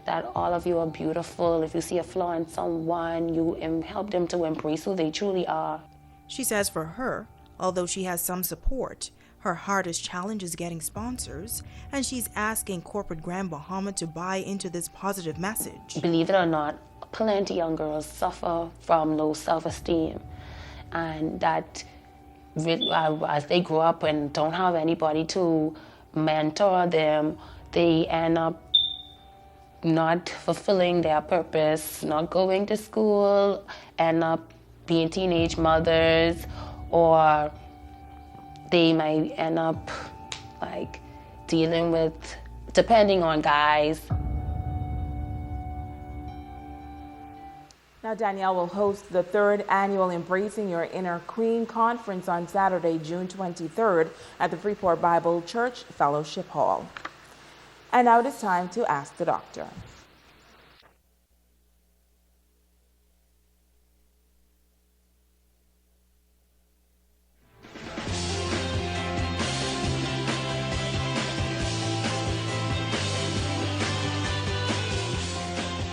That all of you are beautiful. If you see a flaw in someone, you help them to embrace who they truly are. She says for her, although she has some support, her hardest challenge is getting sponsors, and she's asking corporate Grand Bahama to buy into this positive message. Believe it or not, plenty young girls suffer from low self-esteem, and that as they grow up and don't have anybody to mentor them, they end up not fulfilling their purpose, not going to school, end up being teenage mothers, or they might end up like dealing with, depending on guys. Now, Danielle will host the 3rd annual Embracing Your Inner Queen Conference on Saturday, June 23rd at the Freeport Bible Church Fellowship Hall. And now it is time to Ask the Doctor.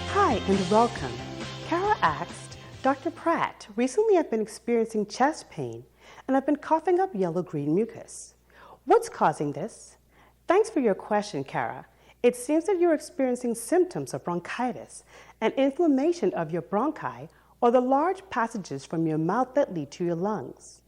Hi and welcome. Kara asked, Dr. Pratt, recently I've been experiencing chest pain and I've been coughing up yellow-green mucus. What's causing this? Thanks for your question, Kara. It seems that you're experiencing symptoms of bronchitis and inflammation of your bronchi, or the large passages from your mouth that lead to your lungs.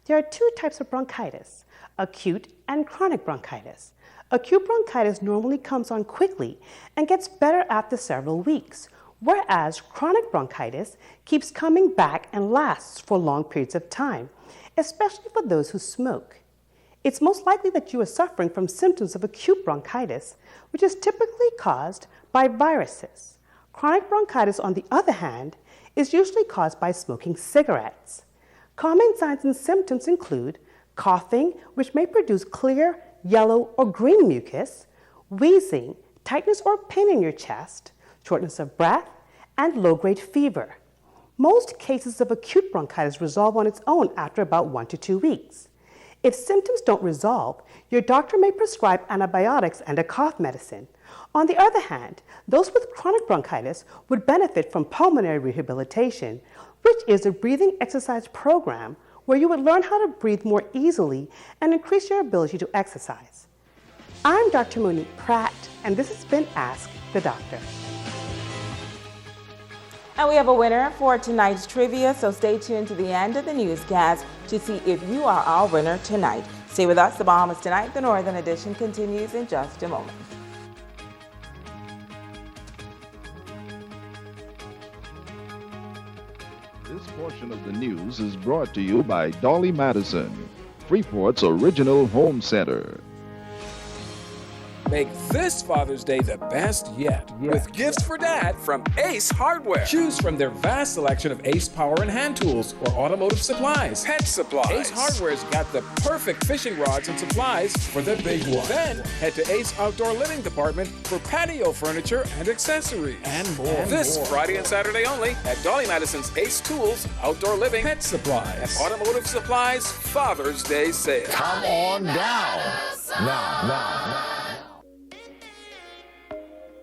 There are 2 types of bronchitis, acute and chronic bronchitis. Acute bronchitis normally comes on quickly and gets better after several weeks, whereas chronic bronchitis keeps coming back and lasts for long periods of time, especially for those who smoke. It's most likely that you are suffering from symptoms of acute bronchitis, which is typically caused by viruses. Chronic bronchitis, on the other hand, is usually caused by smoking cigarettes. Common signs and symptoms include coughing, which may produce clear, yellow, or green mucus, wheezing, tightness or pain in your chest, shortness of breath, and low-grade fever. Most cases of acute bronchitis resolve on its own after about 1 to 2 weeks. If symptoms don't resolve, your doctor may prescribe antibiotics and a cough medicine. On the other hand, those with chronic bronchitis would benefit from pulmonary rehabilitation, which is a breathing exercise program where you would learn how to breathe more easily and increase your ability to exercise. I'm Dr. Monique Pratt, and this has been Ask the Doctor. And we have a winner for tonight's trivia, so stay tuned to the end of the newscast to see if you are our winner tonight. Stay with us. The Bahamas Tonight, the Northern Edition, continues in just a moment. This portion of the news is brought to you by Dolly Madison, Freeport's original home center. Make this Father's Day the best yet with gifts for Dad from Ace Hardware. Choose from their vast selection of Ace power and hand tools or automotive supplies, pet supplies. Ace Hardware's got the perfect fishing rods and supplies for the big one. Then head to Ace Outdoor Living Department for patio furniture and accessories. And more. This Friday and Saturday only at Dolly Madison's Ace Tools, Outdoor Living, Pet Supplies, and Automotive Supplies Father's Day sale. Come on down. Now.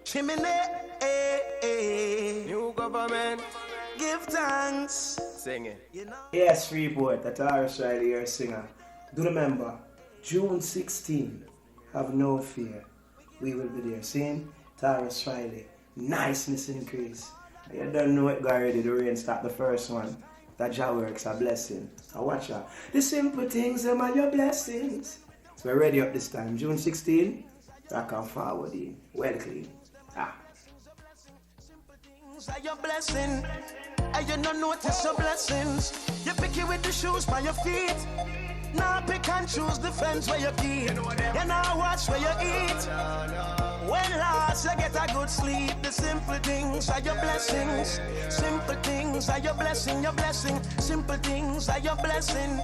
Chimney, new government, give thanks. Sing it. Yes, Freeport, that's Irish Riley, your singer. Do remember, June 16, have no fear. We will be there. Sing Tyrus Riley, niceness increase. You don't know it, Gary, the rain start the first one. That Jah works a blessing. So watch out. The simple things, them are your blessings. So we're ready up this time. June 16, I can forward in. Well clean. Are your blessing, and you don't notice your blessings. You pick it with the shoes by your feet. Now pick and choose the friends where you keep. You now watch where you eat. When last you get a good sleep, the simple things are your blessings. Simple things are your blessing, your blessing. Simple things are your blessing.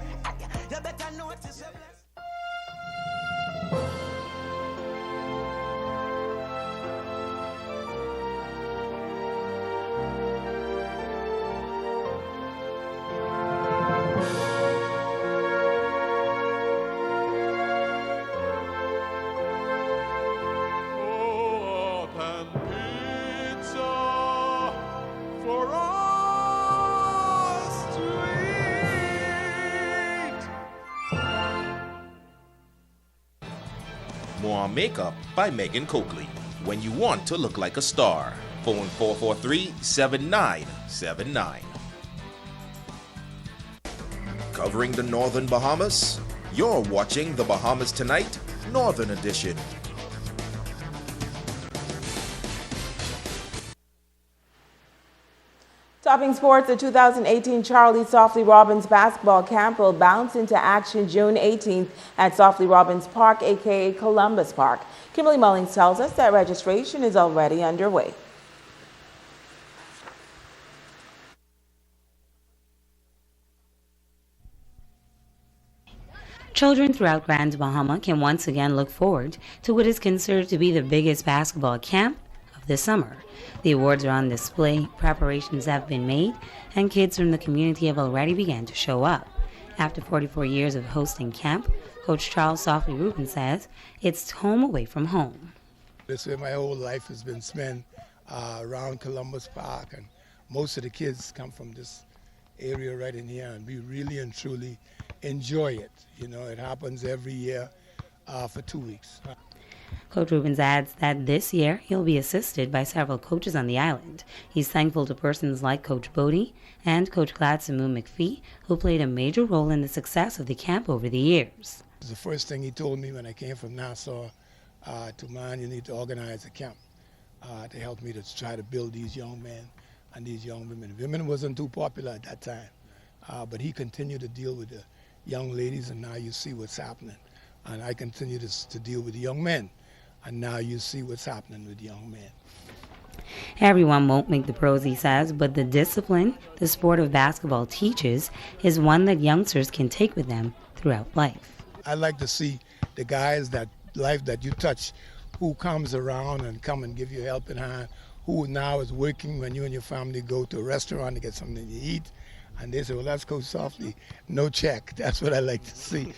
You better notice your blessing. More Makeup by Megan Coakley. When you want to look like a star. Phone 443-7979. Covering the Northern Bahamas, you're watching the Bahamas Tonight, Northern Edition. Topping sports, the 2018 Charlie Softly Robbins basketball camp will bounce into action June 18th at Softly Robbins Park, aka Columbus Park. Kimberly Mullings tells us that registration is already underway. Children throughout Grand Bahama can once again look forward to what is considered to be the biggest basketball camp of the summer. The awards are on display, preparations have been made, and kids from the community have already begun to show up. After 44 years of hosting camp, Coach Charles Softly Rubin says it's home away from home. This is where my whole life has been spent, around Columbus Park, and most of the kids come from this area right in here, and we really and truly enjoy it. You know, it happens every year for 2 weeks. Coach Rubens adds that this year he'll be assisted by several coaches on the island. He's thankful to persons like Coach Bodie and Coach Gladson McPhee, who played a major role in the success of the camp over the years. The first thing he told me when I came from Nassau to man, you need to organize a camp to help me to try to build these young men and these young women. Women wasn't too popular at that time, but he continued to deal with the young ladies, and now you see what's happening. And I continue to deal with the young men. And now you see what's happening with young men. Everyone won't make the pros, he says, but the discipline the sport of basketball teaches is one that youngsters can take with them throughout life. I like to see the guys that life that you touch, who comes around and come and give you a helping hand, who now is working when you and your family go to a restaurant to get something to eat. And they say, well, let's go softly. No check. That's what I like to see.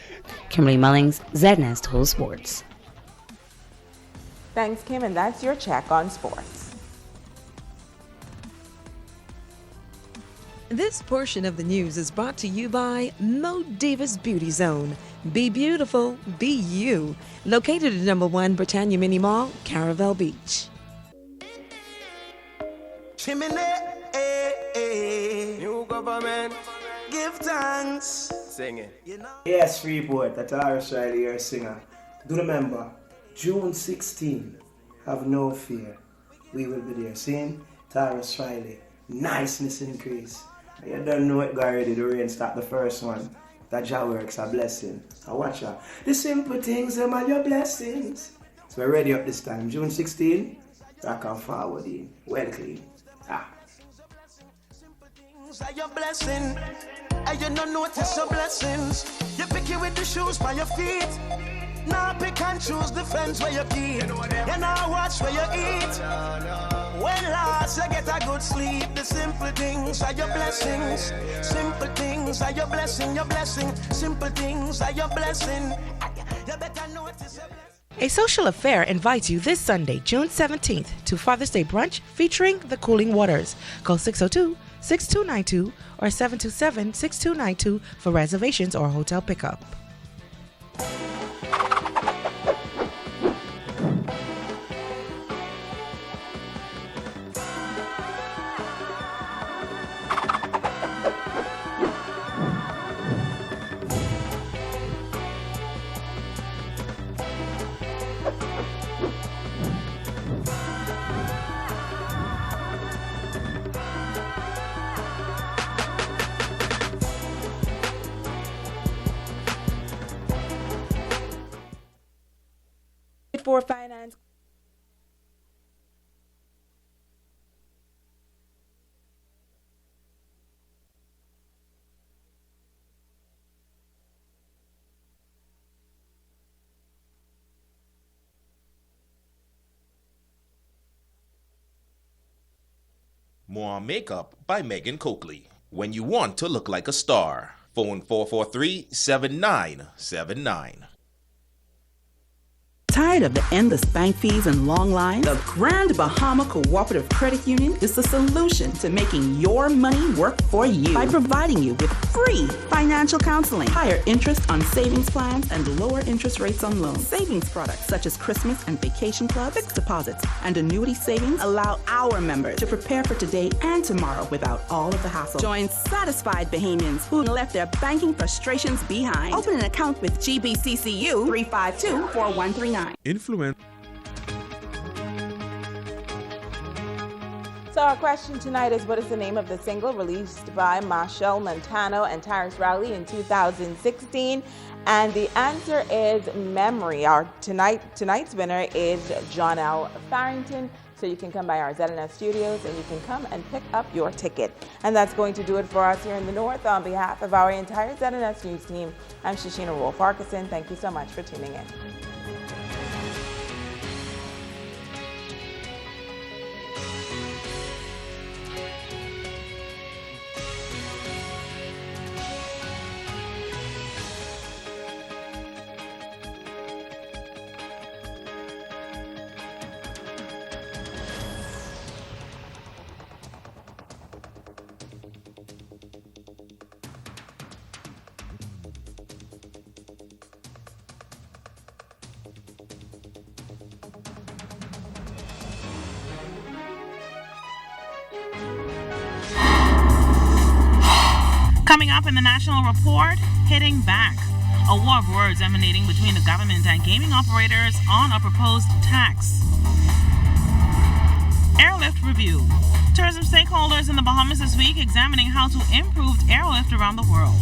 Kimberly Mullings, ZNS Total Sports. Thanks, Kim, and that's your check on sports. This portion of the news is brought to you by Mo Davis Beauty Zone. Be beautiful, be you. Located at number 1 Britannia Mini Mall, Caravelle Beach. Chimney, new government, give thanks. Sing it. Yes, Freeport, that's Irish Riley here, singer. Do remember, June 16, have no fear. We will be there. Sing, Tyrus Riley, niceness increase. You don't know it, already. The rain start the first one. That Jah works a blessing. I watch out. The simple things, them are your blessings. So we're ready up this time. June 16, back and forward in. Well clean. Are your blessing, and you don't notice your blessings. You pick it with the shoes by your feet. Now pick and choose the friends where you keep. You now watch where you eat. When last you get a good sleep, the simple things are your blessings. Simple things are your blessing, your blessing. Simple things are your blessing. You better notice your blessing. A Social Affair invites you this Sunday, June 17th, to Father's Day brunch featuring the Cooling Waters. Call 602-6292 or 727-6292 for reservations or hotel pickup. For finance. More on Makeup by Megan Coakley. When you want to look like a star. Phone 443-7979. Tired of the endless bank fees and long lines? The Grand Bahama Cooperative Credit Union is the solution to making your money work for you by providing you with free financial counseling, higher interest on savings plans, and lower interest rates on loans. Savings products such as Christmas and Vacation Club, fixed deposits, and annuity savings allow our members to prepare for today and tomorrow without all of the hassle. Join satisfied Bahamians who left their banking frustrations behind. Open an account with GBCCU 352-4139. Influence. So our question tonight is, what is the name of the single released by Machel Montano and Tyrus Rowley in 2016? And the answer is Memory. Our tonight's winner is John L. Farrington. So you can come by our ZNS studios and you can come and pick up your ticket. And that's going to do it for us here in the North. On behalf of our entire ZNS News team, I'm Shashina Wolf-Farquharson. Thank you so much for tuning in. Coming up in the National Report, Hitting Back, a war of words emanating between the government and gaming operators on a proposed tax. Airlift Review, tourism stakeholders in the Bahamas this week examining how to improve airlift around the world.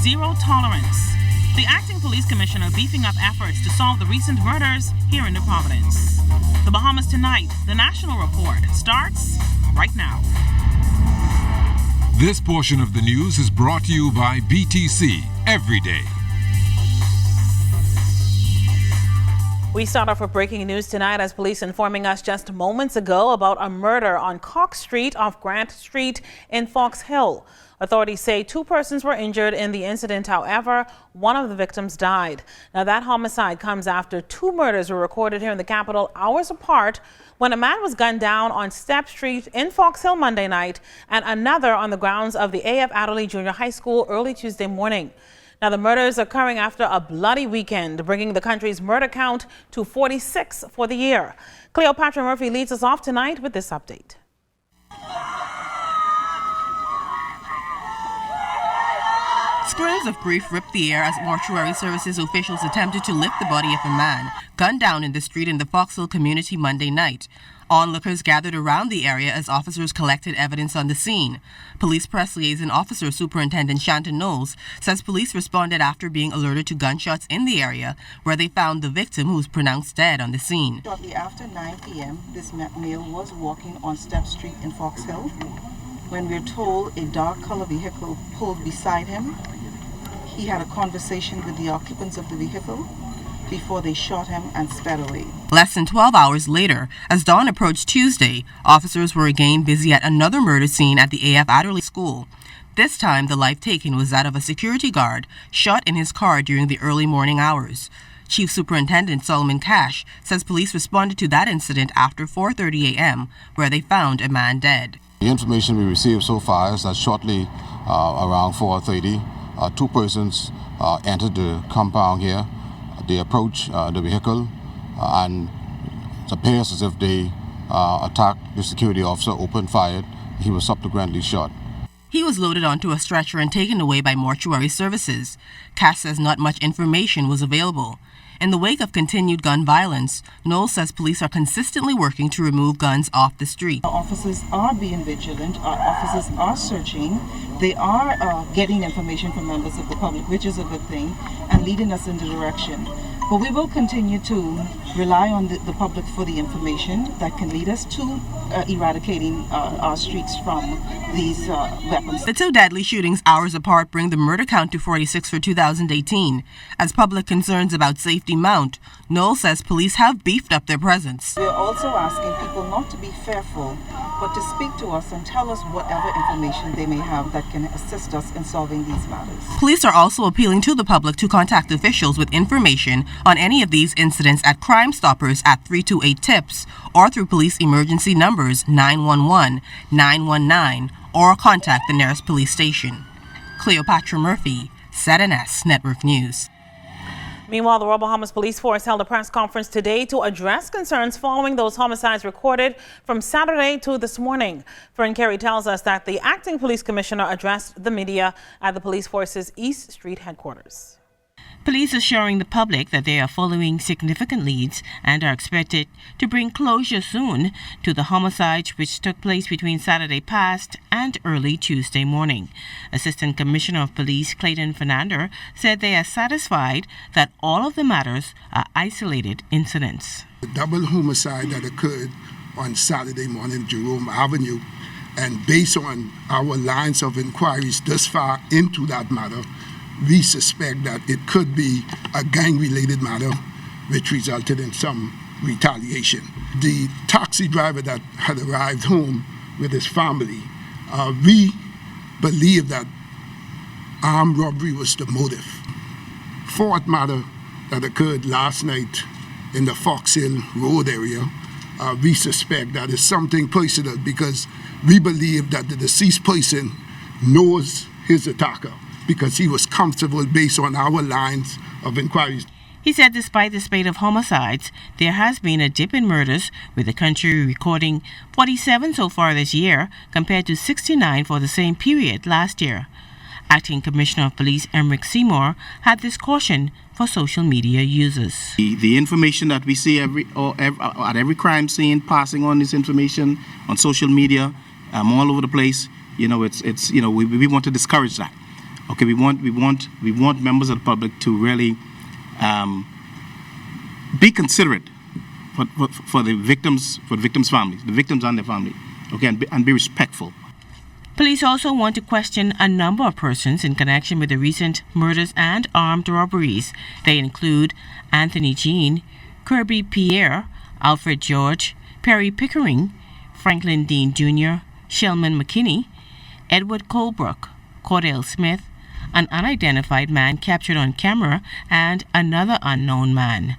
Zero Tolerance, the acting police commissioner beefing up efforts to solve the recent murders here in New Providence. The Bahamas Tonight, the National Report, starts right now. This portion of the news is brought to you by BTC Every Day. We start off with breaking news tonight as police informing us just moments ago about a murder on Cox Street off Grant Street in Fox Hill. Authorities say 2 persons were injured in the incident. However, one of the victims died. Now, that homicide comes after 2 murders were recorded here in the capital hours apart, when a man was gunned down on Step Street in Fox Hill Monday night and another on the grounds of the A.F. Adderley Junior High School early Tuesday morning. Now, the murders occurring after a bloody weekend, bringing the country's murder count to 46 for the year. Cleopatra Murphy leads us off tonight with this update. Screams of grief ripped the air as mortuary services officials attempted to lift the body of a man gunned down in the street in the Fox Hill community Monday night. Onlookers gathered around the area as officers collected evidence on the scene. Police press liaison officer Superintendent Shanton Knowles says police responded after being alerted to gunshots in the area, where they found the victim, who was pronounced dead, on the scene. Shortly after 9 p.m., this male was walking on Step Street in Fox Hill when we're told a dark-colored vehicle pulled beside him. He had a conversation with the occupants of the vehicle before they shot him and sped away. Less than 12 hours later, as dawn approached Tuesday, officers were again busy at another murder scene at the A.F. Adderley School. This time, the life taken was that of a security guard shot in his car during the early morning hours. Chief Superintendent Solomon Cash says police responded to that incident after 4:30 a.m., where they found a man dead. The information we received so far is that shortly around 4:30, 2 persons entered the compound here. They approached the vehicle and it appears as if they attacked the security officer, opened fire. He was subsequently shot. He was loaded onto a stretcher and taken away by mortuary services. Cash says not much information was available. In the wake of continued gun violence, Knowles says police are consistently working to remove guns off the street. Our officers are being vigilant. Our officers are searching. They are getting information from members of the public, which is a good thing, and leading us in the direction. But we will continue to rely on the public for the information that can lead us to eradicating our streets from these weapons. The two deadly shootings hours apart bring the murder count to 46 for 2018. As public concerns about safety mount, Noel says police have beefed up their presence. We're also asking people not to be fearful, but to speak to us and tell us whatever information they may have that can assist us in solving these matters. Police are also appealing to the public to contact officials with information on any of these incidents at Crime Stoppers at 328-TIPS or through police emergency numbers 911, 919, or contact the nearest police station. Cleopatra Murphy, ZNS Network News. Meanwhile, the Royal Bahamas Police Force held a press conference today to address concerns following those homicides recorded from Saturday to this morning. Fern Carey tells us that the acting police commissioner addressed the media at the police force's East Street headquarters. Police assuring the public that they are following significant leads and are expected to bring closure soon to the homicides which took place between Saturday past and early Tuesday morning. Assistant Commissioner of Police Clayton Fernando said they are satisfied that all of the matters are isolated incidents. The double homicide that occurred on Saturday morning, Jerome Avenue, and based on our lines of inquiries thus far into that matter, we suspect that it could be a gang-related matter which resulted in some retaliation. The taxi driver that had arrived home with his family, we believe that armed robbery was the motive. Fourth matter that occurred last night in the Fox Hill Road area, we suspect that is something personal because we believe that the deceased person knows his attacker, because he was comfortable based on our lines of inquiries. He said despite the spate of homicides, there has been a dip in murders, with the country recording 47 so far this year compared to 69 for the same period last year. Acting Commissioner of Police Emric Seymour had this caution for social media users. The information that we see at every crime scene, passing on this information on social media, all over the place, we want to discourage that. Okay, we want members of the public to really be considerate for the victims' families, the victims and their family. Okay, and be respectful. Police also want to question a number of persons in connection with the recent murders and armed robberies. They include Anthony Jean, Kirby Pierre, Alfred George, Perry Pickering, Franklin Dean Jr., Shelman McKinney, Edward Colebrook, Cordell Smith, an unidentified man captured on camera, and another unknown man.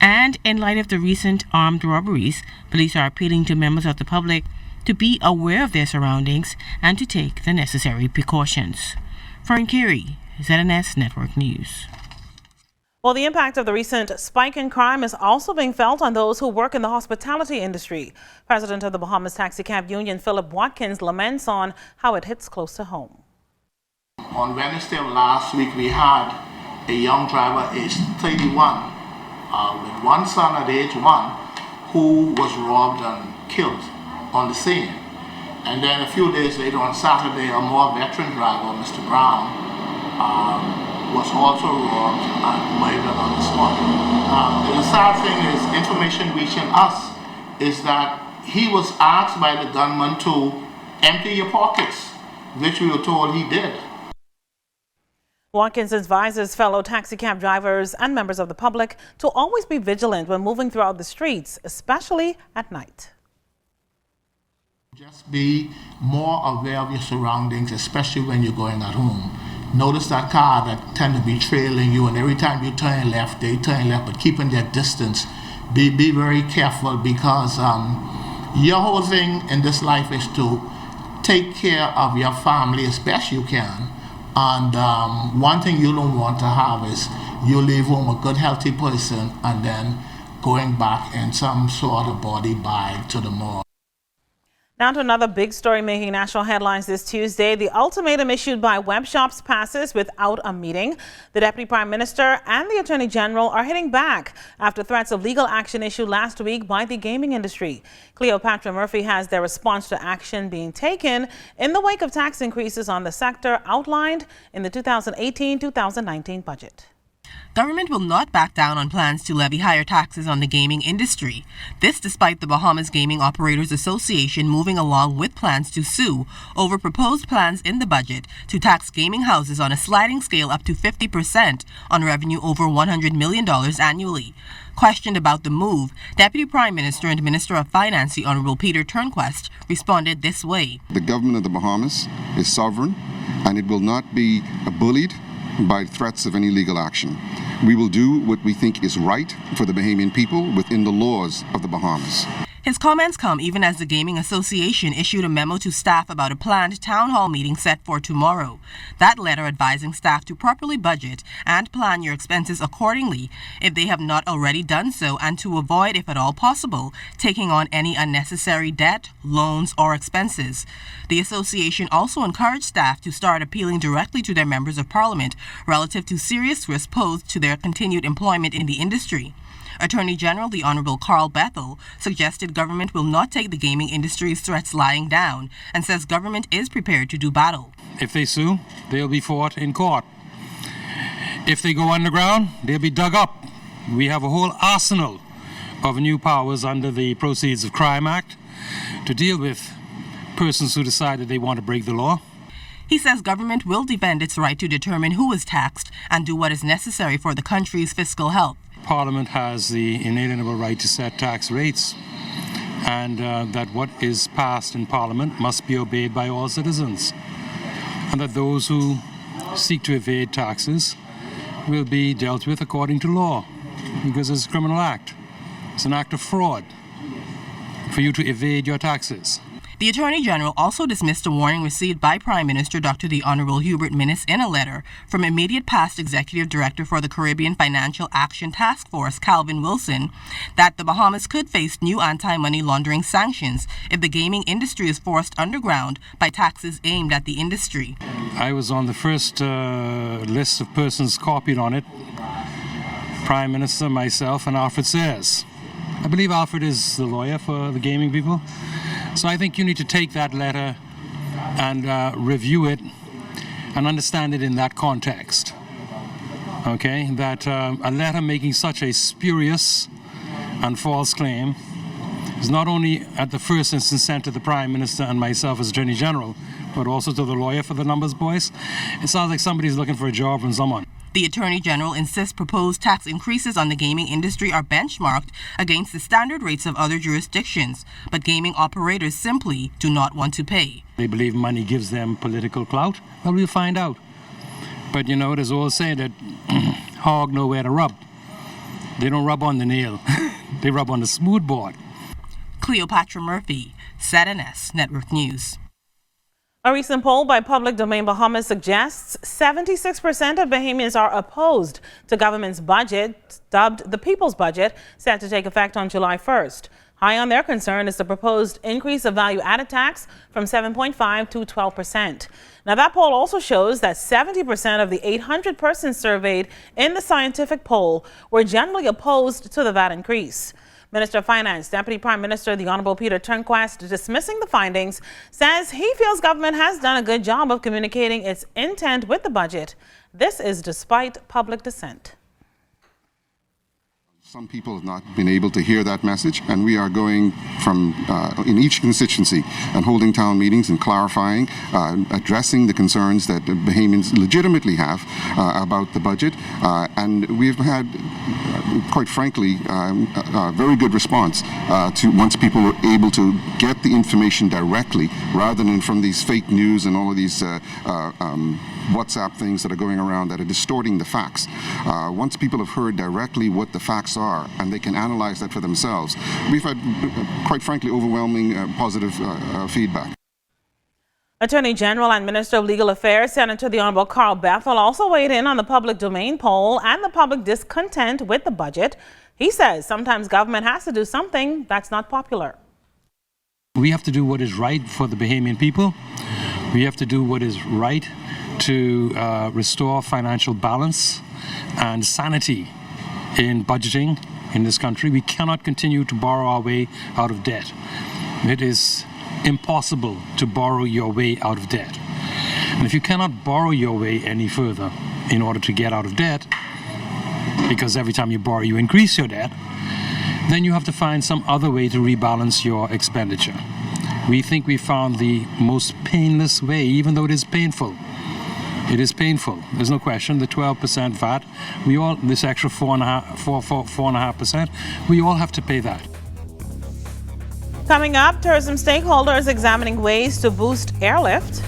And in light of the recent armed robberies, police are appealing to members of the public to be aware of their surroundings and to take the necessary precautions. Fern Carey, ZNS Network News. Well, the impact of the recent spike in crime is also being felt on those who work in the hospitality industry. President of the Bahamas Taxi Cab Union, Philip Watkins, laments on how it hits close to home. On Wednesday of last week, we had a young driver, aged 31, with one son at age 1, who was robbed and killed on the scene. And then a few days later, on Saturday, a more veteran driver, Mr. Brown, was also robbed and murdered on the spot. The sad thing is, information reaching us is that he was asked by the gunman to empty your pockets, which we were told he did. Watkins advises fellow taxi cab drivers and members of the public to always be vigilant when moving throughout the streets, especially at night. Just be more aware of your surroundings, especially when you're going at home. Notice that car that tend to be trailing you, and every time you turn left, they turn left, but keeping their distance. Be very careful, because your whole thing in this life is to take care of your family as best you can. And one thing you don't want to have is you leave home a good, healthy person and then going back in some sort of body bag to the morgue. Now to another big story making national headlines this Tuesday. The ultimatum issued by web shops passes without a meeting. The Deputy Prime Minister and the Attorney General are hitting back after threats of legal action issued last week by the gaming industry. Cleopatra Murphy has their response to action being taken in the wake of tax increases on the sector outlined in the 2018-2019 budget. Government will not back down on plans to levy higher taxes on the gaming industry. This despite the Bahamas Gaming Operators Association moving along with plans to sue over proposed plans in the budget to tax gaming houses on a sliding scale up to 50% on revenue over $100 million annually. Questioned about the move, Deputy Prime Minister and Minister of Finance, the Honorable Peter Turnquest, responded this way. The government of the Bahamas is sovereign, and it will not be bullied by threats of any legal action. We will do what we think is right for the Bahamian people within the laws of the Bahamas. His comments come even as the Gaming Association issued a memo to staff about a planned town hall meeting set for tomorrow. That letter advising staff to properly budget and plan your expenses accordingly if they have not already done so, and to avoid, if at all possible, taking on any unnecessary debt, loans, or expenses. The association also encouraged staff to start appealing directly to their members of parliament relative to serious risks posed to their continued employment in the industry. Attorney General the Honorable Carl Bethel suggested government will not take the gaming industry's threats lying down and says government is prepared to do battle. If they sue, they'll be fought in court. If they go underground, they'll be dug up. We have a whole arsenal of new powers under the Proceeds of Crime Act to deal with persons who decide that they want to break the law. He says government will defend its right to determine who is taxed and do what is necessary for the country's fiscal health. Parliament has the inalienable right to set tax rates, and that what is passed in Parliament must be obeyed by all citizens, and that those who seek to evade taxes will be dealt with according to law, because it's a criminal act. It's an act of fraud for you to evade your taxes. The Attorney General also dismissed a warning received by Prime Minister Dr. the Honorable Hubert Minnis in a letter from immediate past Executive Director for the Caribbean Financial Action Task Force, Calvin Wilson, that the Bahamas could face new anti-money laundering sanctions if the gaming industry is forced underground by taxes aimed at the industry. I was on the first list of persons copied on it. Prime Minister, myself, and Alfred Sayers. I believe Alfred is the lawyer for the gaming people. So I think you need to take that letter and review it and understand it in that context. Okay, that a letter making such a spurious and false claim is not only at the first instance sent to the Prime Minister and myself as Attorney General, but also to the lawyer for the numbers boys. It sounds like somebody's looking for a job from someone. The Attorney General insists proposed tax increases on the gaming industry are benchmarked against the standard rates of other jurisdictions, but gaming operators simply do not want to pay. They believe money gives them political clout. Well, we'll find out. But you know, there's always saying that hog know where to rub. They don't rub on the nail. They rub on the smooth board. Cleopatra Murphy, ZNS Network News. A recent poll by Public Domain Bahamas suggests 76% of Bahamians are opposed to government's budget, dubbed the People's Budget, set to take effect on July 1st. High on their concern is the proposed increase of value-added tax from 7.5% to 12%. Now, that poll also shows that 70% of the 800 persons surveyed in the scientific poll were generally opposed to the VAT increase. Minister of Finance, Deputy Prime Minister the Honorable Peter Turnquest, dismissing the findings, says he feels government has done a good job of communicating its intent with the budget. This is despite public dissent. Some people have not been able to hear that message, and we are going from in each constituency and holding town meetings and clarifying, addressing the concerns that Bahamians legitimately have about the budget. And we've had, quite frankly, a very good response to once people were able to get the information directly rather than from these fake news and all of these WhatsApp things that are going around that are distorting the facts. Once people have heard directly what the facts are and they can analyze that for themselves, we've had, quite frankly, overwhelming positive feedback. Attorney General and Minister of Legal Affairs, Senator the Honorable Carl Bethel, also weighed in on the public domain poll and the public discontent with the budget. He says sometimes government has to do something that's not popular. We have to do what is right for the Bahamian people. We have to do what is right to restore financial balance and sanity in budgeting in this country. We cannot continue to borrow our way out of debt. It is impossible to borrow your way out of debt. And if you cannot borrow your way any further in order to get out of debt, because every time you borrow, you increase your debt, then you have to find some other way to rebalance your expenditure. We think we found the most painless way, even though it is painful. It is painful. There's no question. The 12% VAT, this extra 4.5%, we all have to pay that. Coming up, tourism stakeholders examining ways to boost airlift.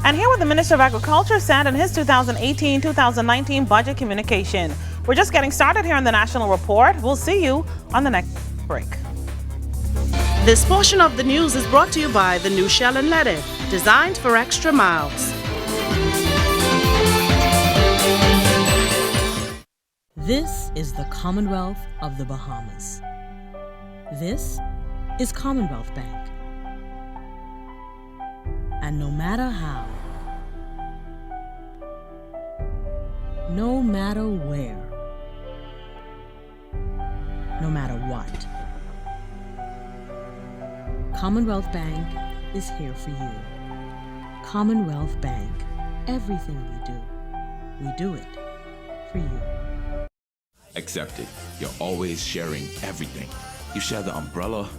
And hear what the Minister of Agriculture said in his 2018-2019 budget communication. We're just getting started here on the National Report. We'll see you on the next break. This portion of the news is brought to you by the new Shell and Let It, designed for extra miles. This is the Commonwealth of the Bahamas. This is Commonwealth Bank. And no matter how, no matter where, no matter what, Commonwealth Bank is here for you. Commonwealth Bank, everything we do it for you. Accepted. You're always sharing everything. You share the umbrella,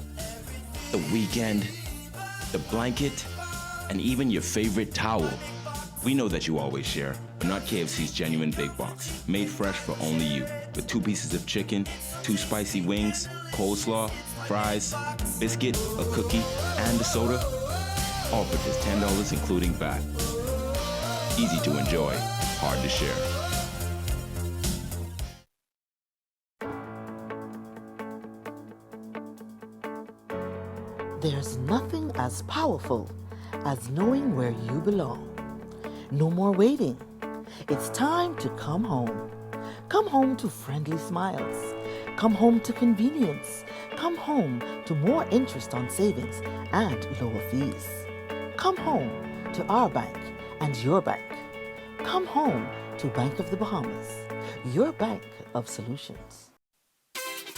the weekend, the blanket, and even your favorite towel. We know that you always share, but not KFC's genuine big box, made fresh for only you, with 2 pieces of chicken, 2 spicy wings, coleslaw, fries, biscuit, a cookie, and a soda, all for just $10 including VAT. Easy to enjoy, hard to share. There's nothing as powerful as knowing where you belong. No more waiting. It's time to come home. Come home to friendly smiles. Come home to convenience. Come home to more interest on savings and lower fees. Come home to our bank and your bank. Come home to Bank of the Bahamas, your bank of solutions.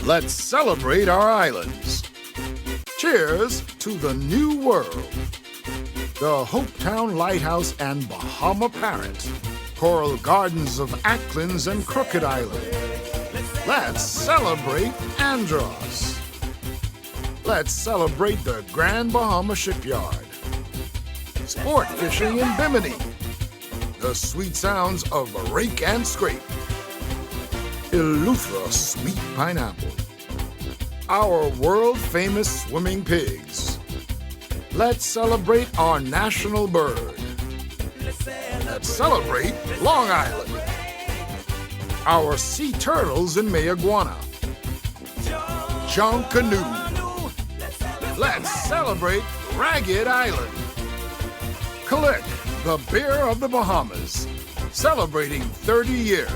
Let's celebrate our islands. Cheers to the new world. The Hopetown Lighthouse and Bahama Parrot, Coral Gardens of Acklins and Crooked Island. Let's celebrate Andros. Let's celebrate the Grand Bahama Shipyard. Sport fishing in Bimini. The sweet sounds of Rake and Scrape. Eleuthera Sweet Pineapple. Our world-famous swimming pigs. Let's celebrate our national bird. Let's celebrate Long Island. Our sea turtles in Mayaguana. Junkanoo. Let's celebrate Ragged Island. Kalik, the beer of the Bahamas, celebrating 30 years.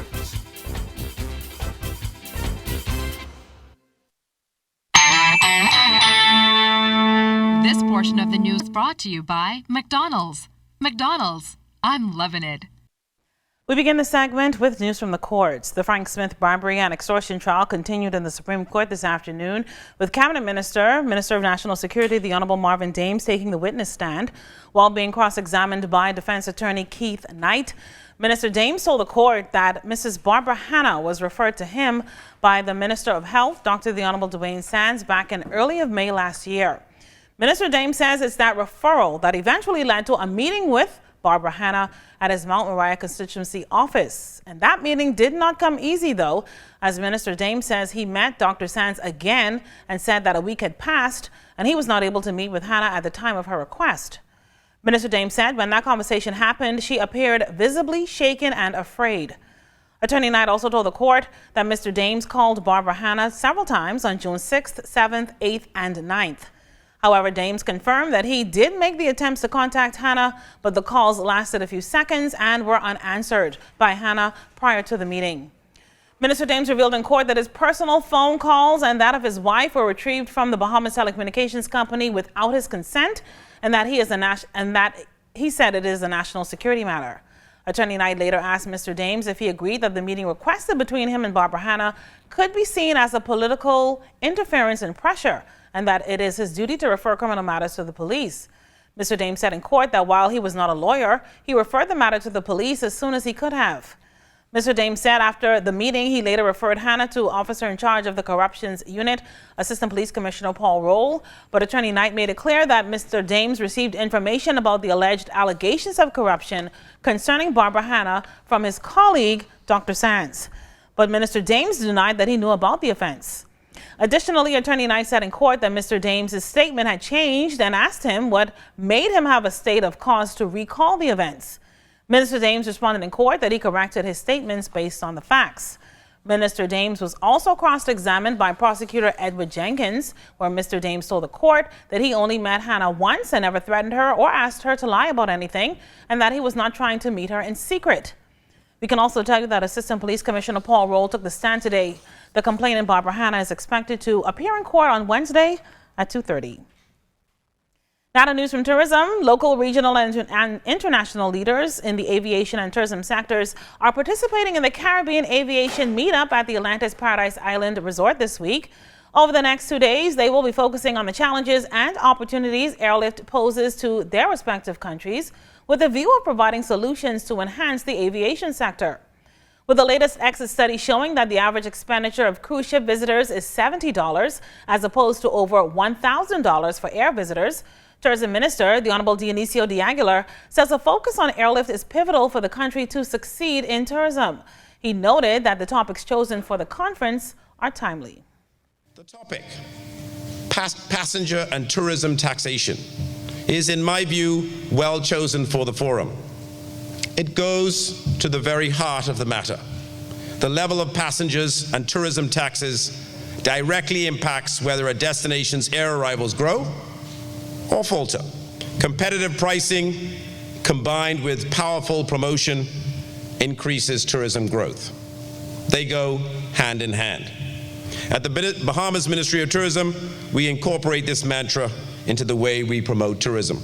This portion of the news brought to you by McDonald's. McDonald's, I'm loving it. We begin the segment with news from the courts. The Frank Smith bribery and extortion trial continued in the Supreme Court this afternoon with Cabinet Minister of National Security, the Honorable Marvin Dames, taking the witness stand while being cross-examined by defense attorney Keith Knight. Minister Dames told the court that Mrs. Barbara Hanna was referred to him by the Minister of Health, Dr. the Honorable Dwayne Sands, back in early of May last year. Minister Dames says it's that referral that eventually led to a meeting with Barbara Hanna at his Mount Moriah constituency office. And that meeting did not come easy, though, as Minister Dames says he met Dr. Sands again and said that a week had passed and he was not able to meet with Hanna at the time of her request. Minister Dames said when that conversation happened, she appeared visibly shaken and afraid. Attorney Knight also told the court that Mr. Dames called Barbara Hanna several times on June 6th, 7th, 8th, and 9th. However, Dames confirmed that he did make the attempts to contact Hanna, but the calls lasted a few seconds and were unanswered by Hanna prior to the meeting. Minister Dames revealed in court that his personal phone calls and that of his wife were retrieved from the Bahamas Telecommunications Company without his consent, and that he said it is a national security matter. Attorney Knight later asked Mr. Dames if he agreed that the meeting requested between him and Barbara Hanna could be seen as a political interference and pressure, and that it is his duty to refer criminal matters to the police. Mr. Dames said in court that while he was not a lawyer, he referred the matter to the police as soon as he could have. Mr. Dames said after the meeting, he later referred Hannah to officer in charge of the corruptions unit, Assistant Police Commissioner Paul Roll. But Attorney Knight made it clear that Mr. Dames received information about the alleged allegations of corruption concerning Barbara Hannah from his colleague, Dr. Sands. But Minister Dames denied that he knew about the offense. Additionally, Attorney Knight said in court that Mr. Dames' statement had changed and asked him what made him have a state of cause to recall the events. Minister Dames responded in court that he corrected his statements based on the facts. Minister Dames was also cross-examined by prosecutor Edward Jenkins, where Mr. Dames told the court that he only met Hannah once and never threatened her or asked her to lie about anything, and that he was not trying to meet her in secret. We can also tell you that Assistant Police Commissioner Paul Roll took the stand today. The complainant, Barbara Hannah, is expected to appear in court on Wednesday at 2:30. Now to news from tourism. Local, regional, and international leaders in the aviation and tourism sectors are participating in the Caribbean Aviation Meetup at the Atlantis Paradise Island Resort this week. Over the next 2 days, they will be focusing on the challenges and opportunities airlift poses to their respective countries, with a view of providing solutions to enhance the aviation sector. With the latest exit study showing that the average expenditure of cruise ship visitors is $70 as opposed to over $1,000 for air visitors, Tourism Minister, the Honorable Dionisio de Aguilar, says a focus on airlift is pivotal for the country to succeed in tourism. He noted that the topics chosen for the conference are timely. The topic, passenger and tourism taxation, is, in my view, well chosen for the forum. It goes to the very heart of the matter. The level of passengers and tourism taxes directly impacts whether a destination's air arrivals grow or falter. Competitive pricing combined with powerful promotion increases tourism growth. They go hand in hand. At the Bahamas Ministry of Tourism, we incorporate this mantra into the way we promote tourism.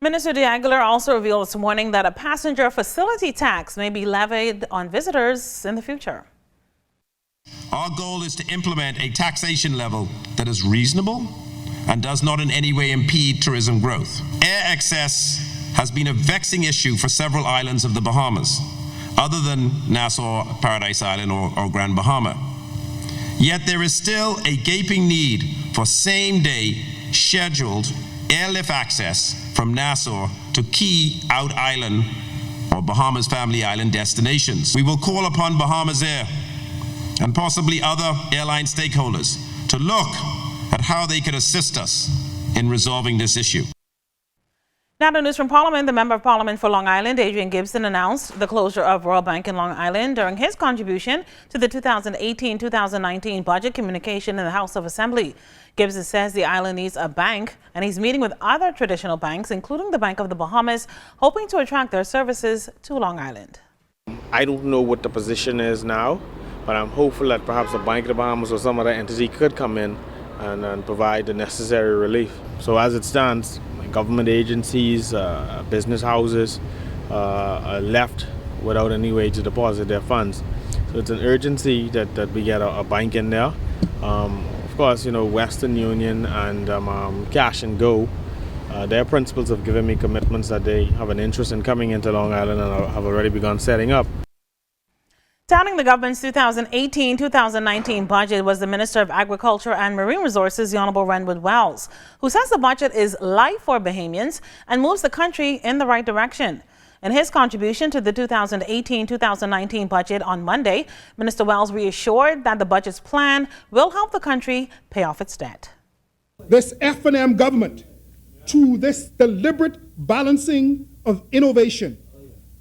Minister de Aguilar also revealed this morning that a passenger facility tax may be levied on visitors in the future. Our goal is to implement a taxation level that is reasonable and does not in any way impede tourism growth. Air excess has been a vexing issue for several islands of the Bahamas, other than Nassau, Paradise Island, or Grand Bahama. Yet there is still a gaping need for same-day scheduled airlift access from Nassau to key out-island or Bahamas Family Island destinations. We will call upon Bahamas Air and possibly other airline stakeholders to look at how they could assist us in resolving this issue. Now to news from Parliament. The Member of Parliament for Long Island, Adrian Gibson, announced the closure of Royal Bank in Long Island during his contribution to the 2018-2019 budget communication in the House of Assembly. Gibson says the island needs a bank, and he's meeting with other traditional banks, including the Bank of the Bahamas, hoping to attract their services to Long Island. I don't know what the position is now, but I'm hopeful that perhaps the Bank of the Bahamas or some other entity could come in and provide the necessary relief. So as it stands, government agencies, business houses are left without any way to deposit their funds. So it's an urgency that we get a bank in there. Of course, you know, Western Union and Cash and Go, their principals have given me commitments that they have an interest in coming into Long Island and have already begun setting up. Touting the government's 2018-2019 budget was the Minister of Agriculture and Marine Resources, the Honorable Renwood Wells, who says the budget is light for Bahamians and moves the country in the right direction. In his contribution to the 2018-2019 budget on Monday, Minister Wells reassured that the budget's plan will help the country pay off its debt. This F&M government, through this deliberate balancing of innovation,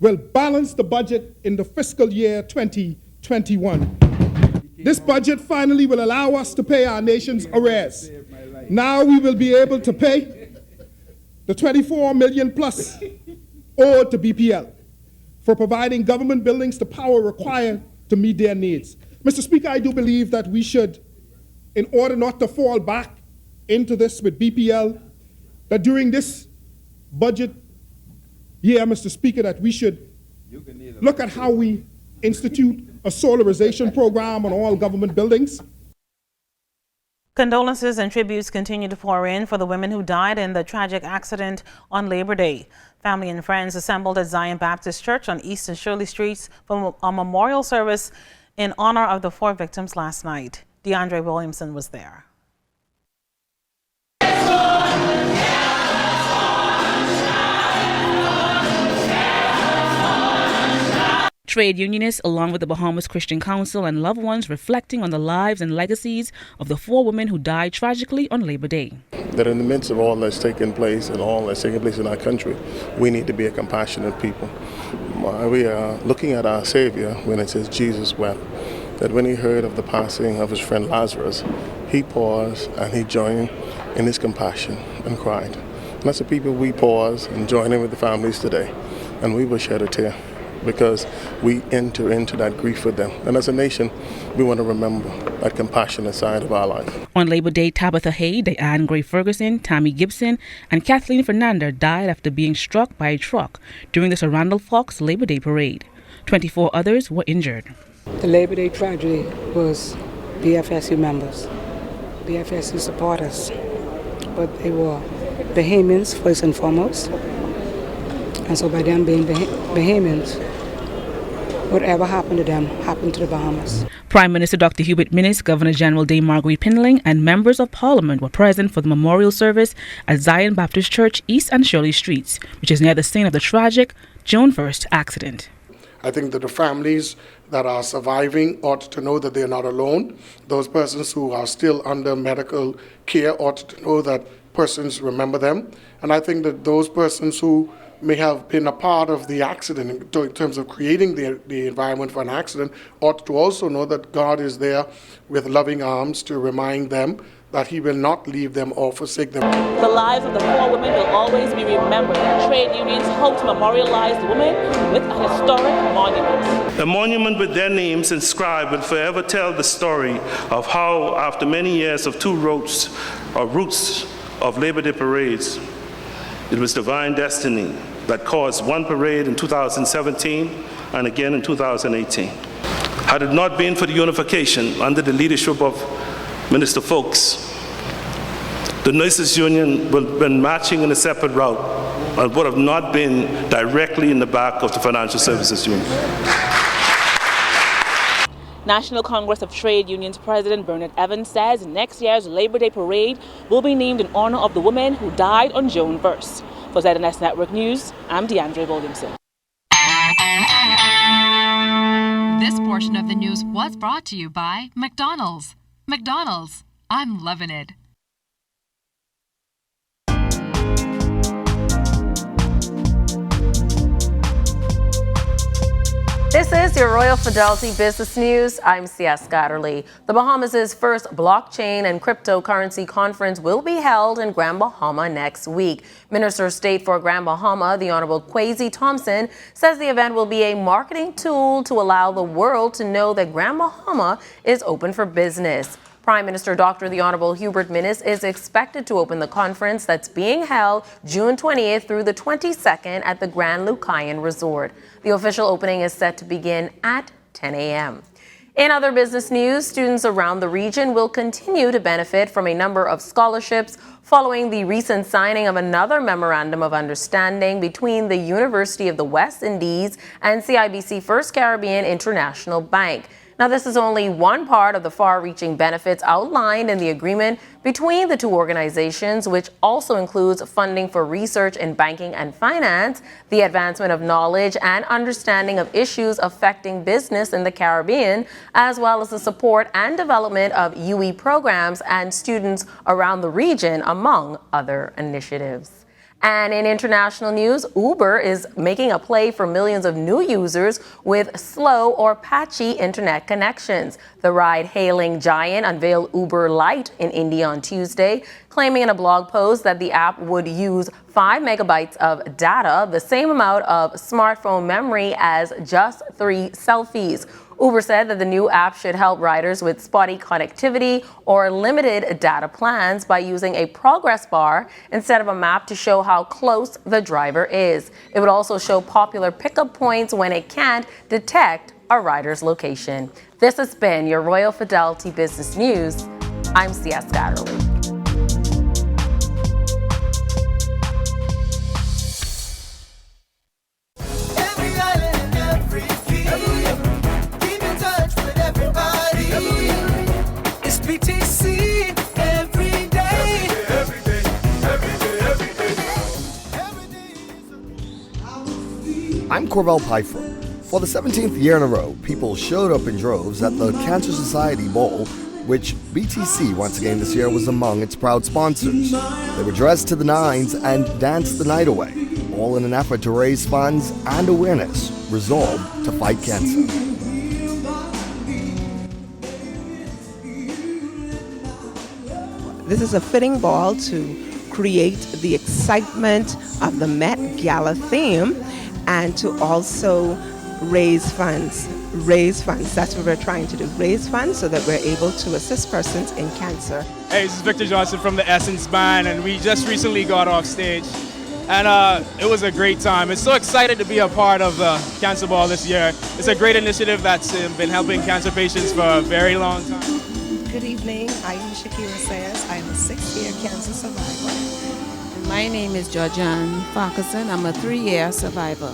will balance the budget in the fiscal year 2021. This budget finally will allow us to pay our nation's arrears. Now we will be able to pay the $24 million plus owed to BPL for providing government buildings the power required to meet their needs. Mr. Speaker, I do believe that we should, in order not to fall back into this with BPL, that during this budget year, Mr. Speaker, that we should look at how we institute a solarization program on all government buildings. Condolences and tributes continue to pour in for the women who died in the tragic accident on Labor Day. Family and friends assembled at Zion Baptist Church on East and Shirley Streets for a memorial service in honor of the 4 victims last night. DeAndre Williamson was there. Trade unionists, along with the Bahamas Christian Council and loved ones, reflecting on the lives and legacies of the 4 women who died tragically on Labor Day. That in the midst of all that's taking place and all that's taking place in our country, we need to be a compassionate people. We are looking at our Savior when it says Jesus wept. That when he heard of the passing of his friend Lazarus, he paused and he joined in his compassion and cried. And that's the people we pause and join in with the families today. And we will shed a tear, because we enter into that grief with them. And as a nation, we want to remember that compassionate side of our life. On Labor Day, Tabitha Hay, Diane Gray Ferguson, Tammy Gibson, and Kathleen Fernanda died after being struck by a truck during the Sir Randall Fox Labor Day parade. 24 others were injured. The Labor Day tragedy was BFSU members, BFSU supporters, but they were Bahamians first and foremost. And so by them being Bahamians, whatever happened to them happened to the Bahamas. Prime Minister Dr. Hubert Minnis, Governor General Dame Marguerite Pinling, and members of Parliament were present for the memorial service at Zion Baptist Church, East and Shirley Streets, which is near the scene of the tragic June 1st accident. I think that the families that are surviving ought to know that they are not alone. Those persons who are still under medical care ought to know that persons remember them. And I think that those persons who may have been a part of the accident in terms of creating the environment for an accident ought to also know that God is there with loving arms to remind them that he will not leave them or forsake them. The lives of the 4 women will always be remembered. Trade unions hope to memorialize the women with a historic monument. A monument with their names inscribed will forever tell the story of how, after many years of 2 routes of Labor Day parades, it was divine destiny that caused one parade in 2017 and again in 2018. Had it not been for the unification under the leadership of Minister Folks, the Nurses Union would have been marching in a separate route and would have not been directly in the back of the Financial Services Union. National Congress of Trade Unions President Bernard Evans says next year's Labor Day parade will be named in honor of the women who died on June 1st. For ZNS Network News, I'm DeAndre Williamson. This portion of the news was brought to you by McDonald's. McDonald's, I'm loving it. This is your Royal Fidelity Business News. I'm C.S. Scatterly. The Bahamas' first blockchain and cryptocurrency conference will be held in Grand Bahama next week. Minister of State for Grand Bahama, the Honorable Kwesi Thompson, says the event will be a marketing tool to allow the world to know that Grand Bahama is open for business. Prime Minister Dr. the Honorable Hubert Minnis is expected to open the conference that's being held June 20th through the 22nd at the Grand Lucayan Resort. The official opening is set to begin at 10 a.m. In other business news, students around the region will continue to benefit from a number of scholarships following the recent signing of another memorandum of understanding between the University of the West Indies and CIBC First Caribbean International Bank. Now, this is only one part of the far-reaching benefits outlined in the agreement between the 2 organizations, which also includes funding for research in banking and finance, the advancement of knowledge and understanding of issues affecting business in the Caribbean, as well as the support and development of UE programs and students around the region, among other initiatives. And in international news, Uber is making a play for millions of new users with slow or patchy internet connections. The ride-hailing giant unveiled Uber Lite in India on Tuesday, claiming in a blog post that the app would use 5 megabytes of data, the same amount of smartphone memory as just 3 selfies. Uber said that the new app should help riders with spotty connectivity or limited data plans by using a progress bar instead of a map to show how close the driver is. It would also show popular pickup points when it can't detect a rider's location. This has been your Royal Fidelity Business News. I'm C.S. Scatterly. I'm Corvell Pfeiffer. For the 17th year in a row, people showed up in droves at the Cancer Society Ball, which BTC once again this year was among its proud sponsors. They were dressed to the nines and danced the night away, all in an effort to raise funds and awareness, resolved to fight cancer. This is a fitting ball to create the excitement of the Met Gala theme and to also raise funds. That's what we're trying to do, raise funds so that we're able to assist persons in cancer. Hey, this is Victor Johnson from the Essence Band, and we just recently got off stage. And it was a great time. It's so excited to be a part of the Cancer Ball this year. It's a great initiative that's been helping cancer patients for a very long time. Good evening, I'm Shakira Sayers. I'm a 6-year cancer survivor. My name is Georgianne Farquharson. I'm a 3-year survivor.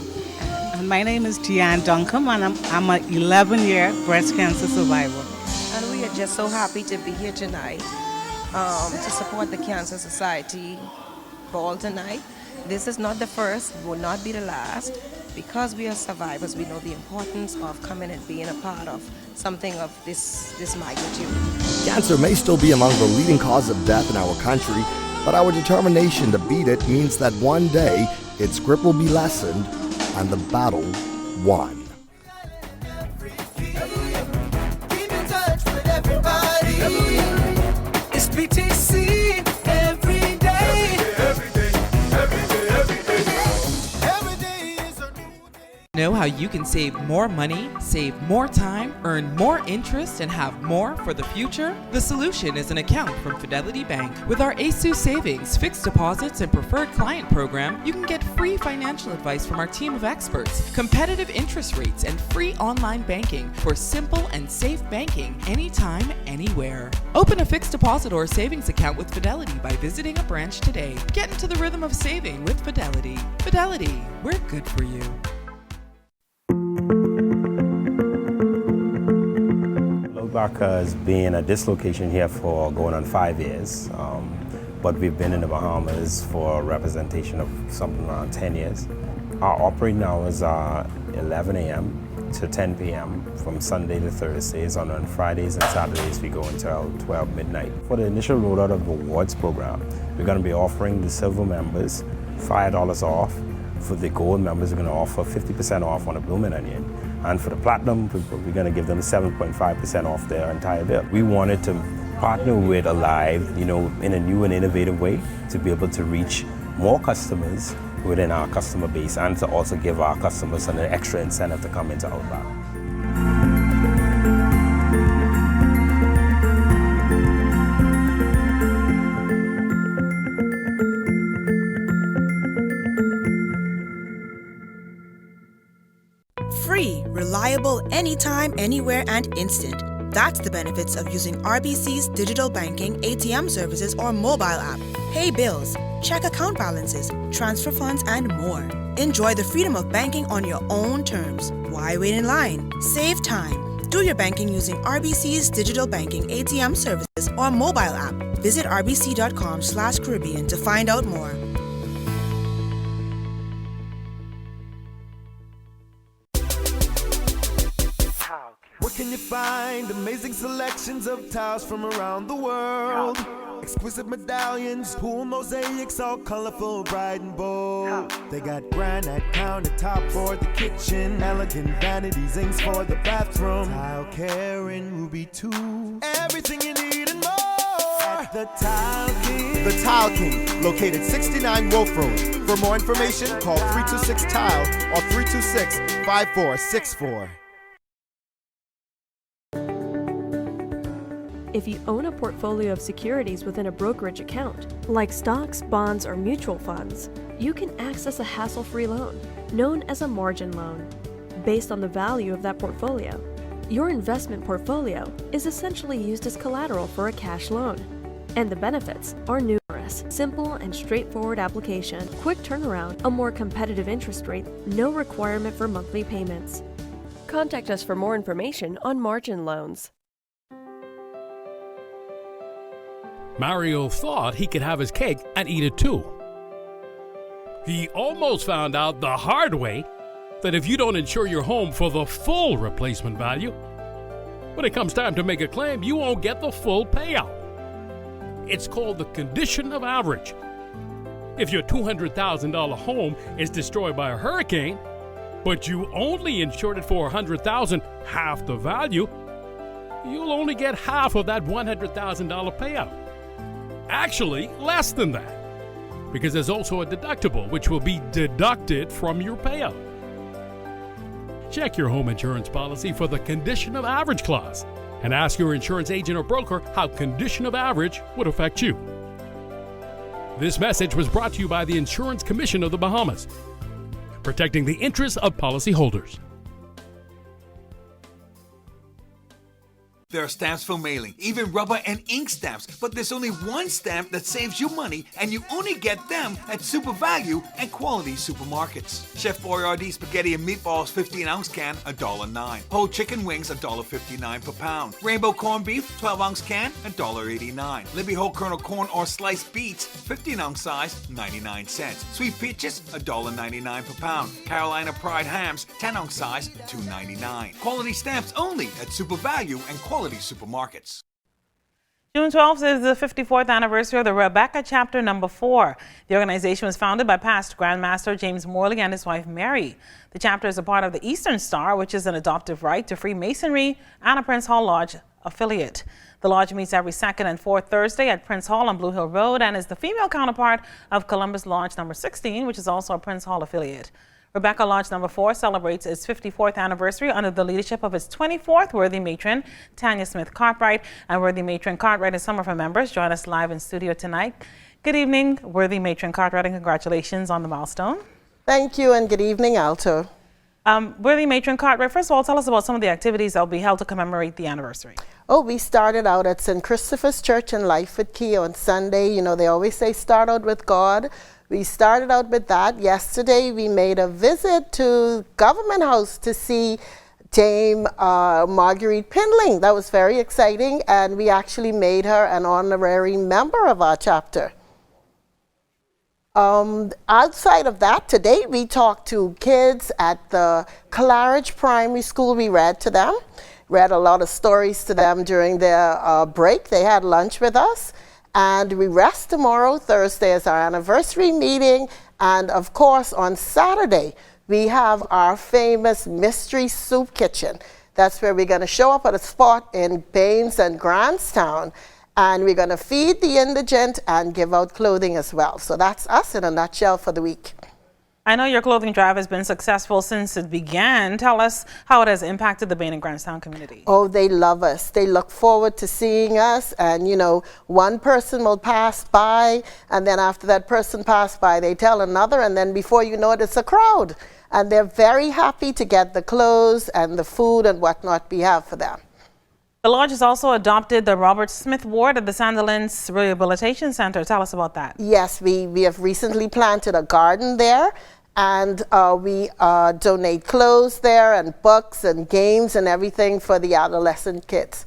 And my name is Tian Duncombe, and I'm an 11-year breast cancer survivor. And we are just so happy to be here tonight to support the Cancer Society Ball tonight. This is not the first, will not be the last. Because we are survivors, we know the importance of coming and being a part of something of this magnitude. Cancer may still be among the leading cause of death in our country, but our determination to beat it means that one day its grip will be lessened and the battle won. Keep in touch with everybody. It's BTC every day. Know how you can save more money, save more time, earn more interest, and have more for the future? The solution is an account from Fidelity Bank. With our ASU Savings, fixed deposits, and preferred client program, you can get free financial advice from our team of experts, competitive interest rates, and free online banking for simple and safe banking anytime, anywhere. Open a fixed deposit or savings account with Fidelity by visiting a branch today. Get into the rhythm of saving with Fidelity. Fidelity, we're good for you. Logbach has been at this location here for going on 5 years, but we've been in the Bahamas for representation of something around 10 years. Our operating hours are 11 a.m. to 10 p.m. from Sunday to Thursdays, and on Fridays and Saturdays we go until 12 midnight. For the initial rollout of the awards program, we're going to be offering the silver members $5 off. For the gold members, we're going to offer 50% off on a blooming onion. And for the platinum, we're going to give them 7.5% off their entire bill. We wanted to partner with Alive, in a new and innovative way to be able to reach more customers within our customer base and to also give our customers an extra incentive to come into our bar. Free, reliable, anytime, anywhere, and instant. That's the benefits of using RBC's digital banking, ATM services, or mobile app. Pay bills, check account balances, transfer funds, and more. Enjoy the freedom of banking on your own terms. Why wait in line? Save time. Do your banking using RBC's digital banking, ATM services, or mobile app. Visit rbc.com/Caribbean to find out more. Where can you find amazing selections of tiles from around the world? Exquisite medallions, pool mosaics, all colorful, bright and bold. They got granite countertop for the kitchen, elegant vanity zincs for the bathroom, tile care and ruby too. Everything you need and more at the Tile King. The Tile King, located 69 Wolf Road. For more information, call 326-TILE or 326-5464. If you own a portfolio of securities within a brokerage account, like stocks, bonds, or mutual funds, you can access a hassle-free loan, known as a margin loan, based on the value of that portfolio. Your investment portfolio is essentially used as collateral for a cash loan, and the benefits are numerous. Simple and straightforward application, quick turnaround, a more competitive interest rate, no requirement for monthly payments. Contact us for more information on margin loans. Mario thought he could have his cake and eat it too. He almost found out the hard way that if you don't insure your home for the full replacement value, when it comes time to make a claim, you won't get the full payout. It's called the condition of average. If your $200,000 home is destroyed by a hurricane, but you only insured it for $100,000, half the value, you'll only get half of that $100,000 payout. Actually, less than that, because there's also a deductible which will be deducted from your payout. Check your home insurance policy for the condition of average clause and ask your insurance agent or broker how condition of average would affect you. This message was brought to you by the Insurance Commission of the Bahamas, protecting the interests of policyholders. There are stamps for mailing, even rubber and ink stamps, but there's only one stamp that saves you money, and you only get them at Super Value and Quality Supermarkets. Chef Boyardee spaghetti and meatballs 15-ounce can, $1.09. Whole chicken wings, $1.59 per pound. Rainbow corned beef 12-ounce can, $1.89. Libby whole kernel corn or sliced beets 15-ounce size, 99 cents. Sweet peaches, $1.99 per pound. Carolina Pride hams 10-ounce size, $2.99. Quality stamps only at Super Value and Quality Supermarkets. June 12th is the 54th anniversary of the Rebecca Chapter No. 4. The organization was founded by past Grandmaster James Morley and his wife Mary. The chapter is a part of the Eastern Star, which is an adoptive right to Freemasonry and a Prince Hall Lodge affiliate. The lodge meets every second and fourth Thursday at Prince Hall on Blue Hill Road and is the female counterpart of Columbus Lodge No. 16, which is also a Prince Hall affiliate. Rebecca Lodge No. 4 celebrates its 54th anniversary under the leadership of its 24th worthy matron, Tanya Smith Cartwright. And worthy matron Cartwright and some of her members join us live in studio tonight. Good evening, worthy matron Cartwright, and congratulations on the milestone. Thank you, and good evening, Alto. Worthy matron Cartwright, first of all, tell us about some of the activities that will be held to commemorate the anniversary. Oh, we started out at St. Christopher's Church in Lightfoot Key on Sunday. You know, they always say start out with God. We started out with that. Yesterday, we made a visit to Government House to see Dame Marguerite Pindling. That was very exciting, and we actually made her an honorary member of our chapter. Outside of that, today we talked to kids at the Claridge Primary School. We read to them, read a lot of stories to them during their break. They had lunch with us. And we rest tomorrow. Thursday is our anniversary meeting. And of course, on Saturday, we have our famous Mystery Soup Kitchen. That's where we're going to show up at a spot in Baines and Grantstown. And we're going to feed the indigent and give out clothing as well. So that's us in a nutshell for the week. I know your clothing drive has been successful since it began. Tell us how it has impacted the Baines and Grantstown community. Oh, they love us. They look forward to seeing us. And, you know, one person will pass by, and then after that person passed by, they tell another, and then before you know it, it's a crowd. And they're very happy to get the clothes and the food and whatnot we have for them. The lodge has also adopted the Robert Smith Ward at the Sandilands Rehabilitation Center. Tell us about that. Yes, we have recently planted a garden there, and we donate clothes there and books and games and everything for the adolescent kids.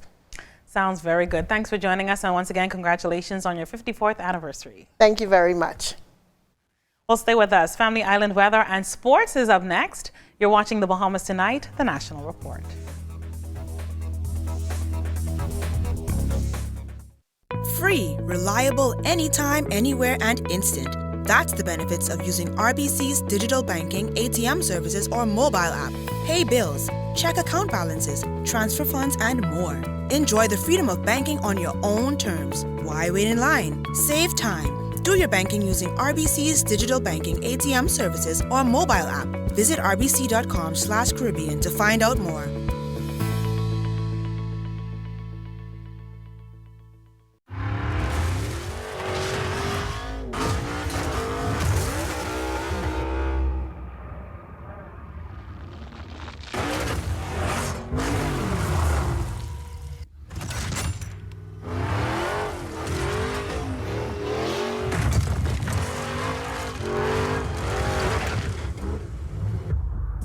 Sounds very good. Thanks for joining us, and once again, congratulations on your 54th anniversary. Thank you very much. Well, stay with us. Family Island weather and sports is up next. You're watching The Bahamas Tonight, the National Report. Free, reliable, anytime, anywhere, and instant. That's the benefits of using RBC's digital banking, ATM services, or mobile app. Pay bills, check account balances, transfer funds, and more. Enjoy the freedom of banking on your own terms. Why wait in line? Save time. Do your banking using RBC's digital banking, ATM services, or mobile app. Visit rbc.com/Caribbean to find out more.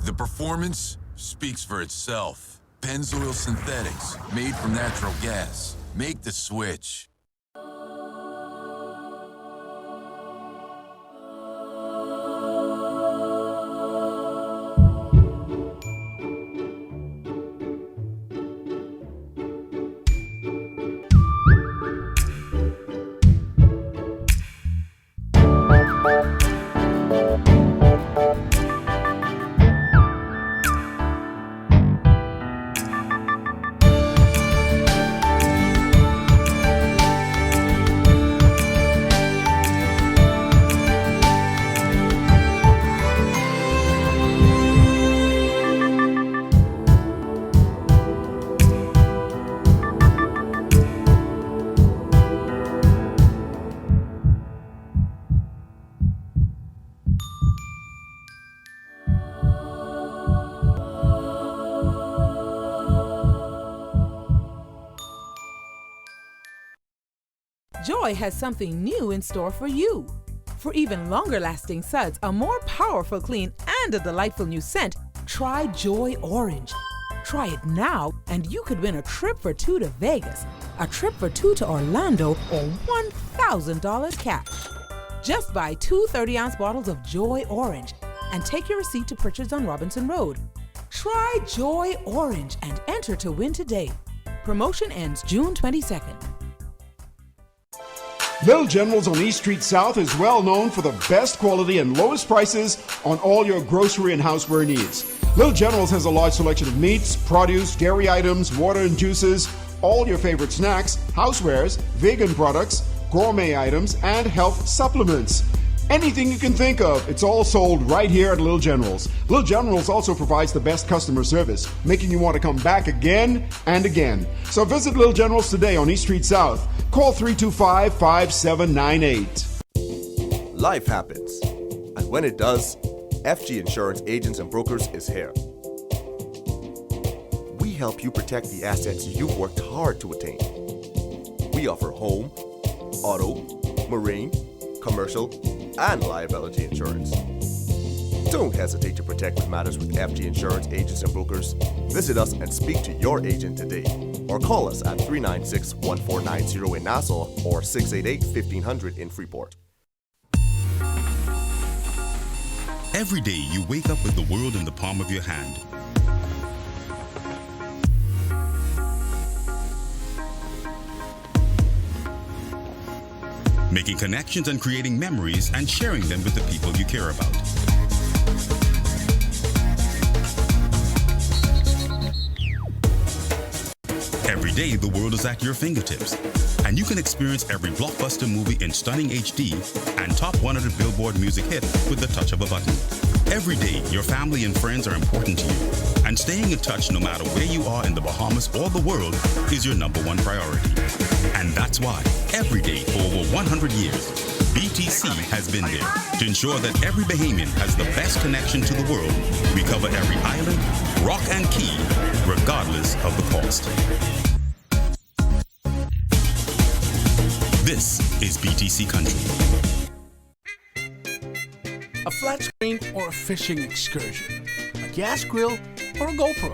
The performance speaks for itself. Pennzoil Synthetics, made from natural gas. Make the switch. Joy has something new in store for you. For even longer-lasting suds, a more powerful clean, and a delightful new scent, try Joy Orange. Try it now, and you could win a trip for two to Vegas, a trip for two to Orlando, or $1,000 cash. Just buy 2 30-ounce bottles of Joy Orange and take your receipt to purchase on Robinson Road. Try Joy Orange and enter to win today. Promotion ends June 22nd. Little Generals on East Street South is well known for the best quality and lowest prices on all your grocery and houseware needs. Little Generals has a large selection of meats, produce, dairy items, water and juices, all your favorite snacks, housewares, vegan products, gourmet items, and health supplements. Anything you can think of, it's all sold right here at Little Generals. Little Generals also provides the best customer service, making you want to come back again and again. So visit Little Generals today on East Street South. Call 325-5798. Life happens, and when it does, FG Insurance Agents and Brokers is here. We help you protect the assets you've worked hard to attain. We offer home, auto, marine, commercial, and liability insurance. Don't hesitate to protect what matters with FG Insurance Agents and Brokers. Visit us and speak to your agent today, or call us at 396-1490 in Nassau or 688-1500 in Freeport. Every day you wake up with the world in the palm of your hand. Making connections and creating memories and sharing them with the people you care about. Every day, the world is at your fingertips, and you can experience every blockbuster movie in stunning HD and top 100 Billboard music hit with the touch of a button. Every day, your family and friends are important to you, and staying in touch no matter where you are in the Bahamas or the world is your #1 priority. And that's why, every day for over 100 years, BTC has been there to ensure that every Bahamian has the best connection to the world. We cover every island, rock, and key, regardless of the cost. This is BTC Country. A flat screen or a fishing excursion, a gas grill or a GoPro.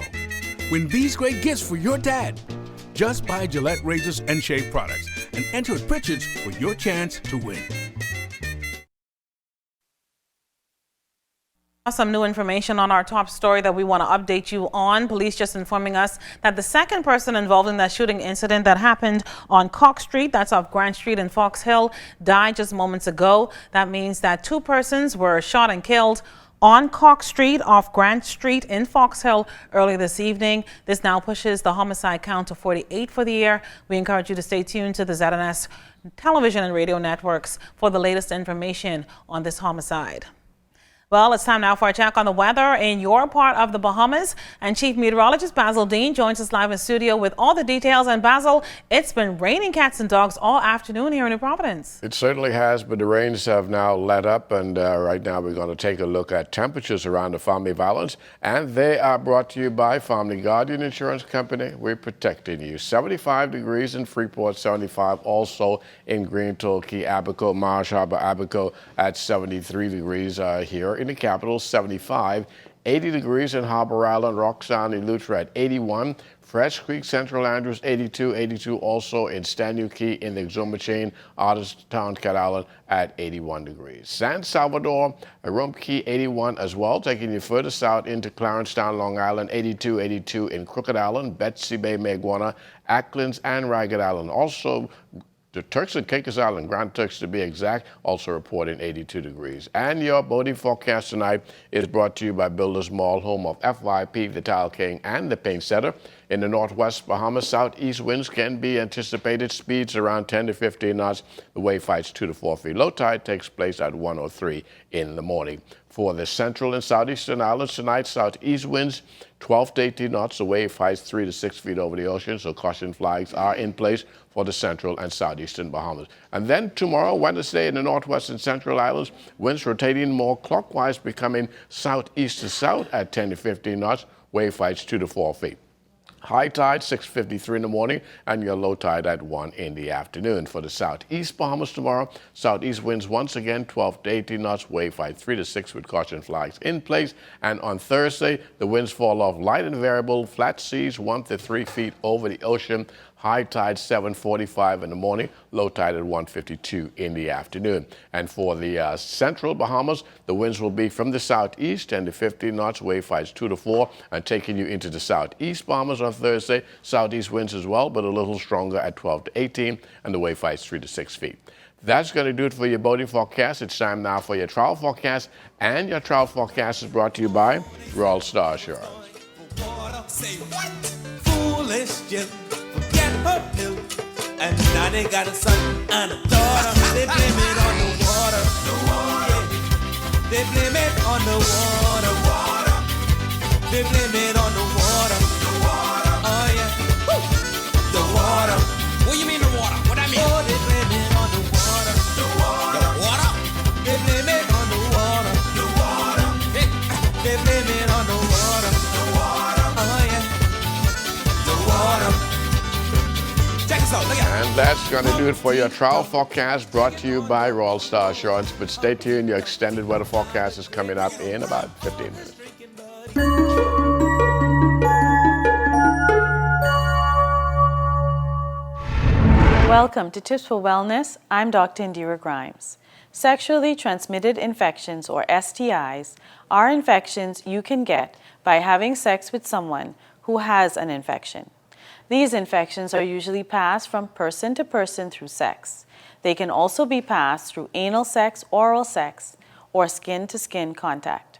Win these great gifts for your dad. Just buy Gillette razors and shave products and enter at Pritchard's for your chance to win. Some new information on our top story that we want to update you on. Police just informing us that the second person involved in that shooting incident that happened on Cox Street, that's off Grant Street in Fox Hill, died just moments ago. That means that 2 persons were shot and killed on Cox Street off Grant Street in Fox Hill early this evening. This now pushes the homicide count to 48 for the year. We encourage you to stay tuned to the ZNS television and radio networks for the latest information on this homicide. Well, it's time now for a check on the weather in your part of the Bahamas. And Chief Meteorologist Basil Dean joins us live in studio with all the details. And Basil, it's been raining cats and dogs all afternoon here in New Providence. It certainly has, but the rains have now let up. And right now we're going to take a look at temperatures around the Family Valance. And they are brought to you by Family Guardian Insurance Company. We're protecting you. 75 degrees in Freeport, 75 also in Green Tulkey, Abaco, Marsh Harbor, Abaco at 73 degrees here. In the capital, 75, 80 degrees in Harbor Island, Rock Sound, Eleuthera at 81, Fresh Creek, Central Andrews, 82, 82 also in Stanley Key in the Exuma Chain, Artistown, Cat Island at 81 degrees. San Salvador, Rump Key, 81 as well, taking you further south into Clarencetown, Long Island, 82, 82 in Crooked Island, Betsy Bay, Maguana, Acklands, and Ragged Island. Also, the Turks and Caicos Island, Grand Turks to be exact, also reporting 82 degrees. And your boating forecast tonight is brought to you by Builders Mall, home of FYP, the Tile King, and the Paint Setter. In the northwest Bahamas, southeast winds can be anticipated, speeds around 10 to 15 knots. The wave heights 2 to 4 feet. Low tide takes place at 1:03 in the morning. For the central and southeastern islands tonight, southeast winds 12 to 18 knots. The wave heights 3 to 6 feet over the ocean, so caution flags are in place for the central and southeastern Bahamas. And then tomorrow, Wednesday, in the northwest and central islands, winds rotating more clockwise, becoming southeast to south at 10 to 15 knots. Wave heights 2 to 4 feet. High tide 6:53 in the morning and your low tide at 1 in the afternoon. For the southeast Bahamas tomorrow, southeast winds once again 12 to 18 knots, wave height 3 to 6 with caution flags in place. And on Thursday, the winds fall off light and variable, flat seas 1 to 3 feet over the ocean. High tide 7:45 in the morning, low tide at 1:52 in the afternoon. And for the central Bahamas, the winds will be from the southeast and the 15 knots, wave heights 2 to 4, and taking you into the southeast Bahamas on Thursday. Southeast winds as well, but a little stronger at 12 to 18, and the wave heights 3 to 6 feet. That's going to do it for your boating forecast. It's time now for your travel forecast, and your travel forecast is brought to you by Royal Star Assurance. Say what? Foolish Jim. Forget her pill. And now they got a son and a daughter. They blame it on the water. The water. They blame it on the water. Water. They blame it on the water. The water. Oh yeah. Woo. The water. What do you mean the water? What I mean? Oh, they blame it on the water. The water. The water. They blame it on the water. The water. They blame it on the water. The water. Oh yeah. The water. Check this out. Look at it. And that's going to do it for your travel forecast, brought to you by Royal Star Assurance. But stay tuned, your extended weather forecast is coming up in about 15 minutes. Welcome to Tips for Wellness. I'm Dr. Indira Grimes. Sexually transmitted infections, or STIs, are infections you can get by having sex with someone who has an infection. These infections are usually passed from person to person through sex. They can also be passed through anal sex, oral sex, or skin-to-skin contact.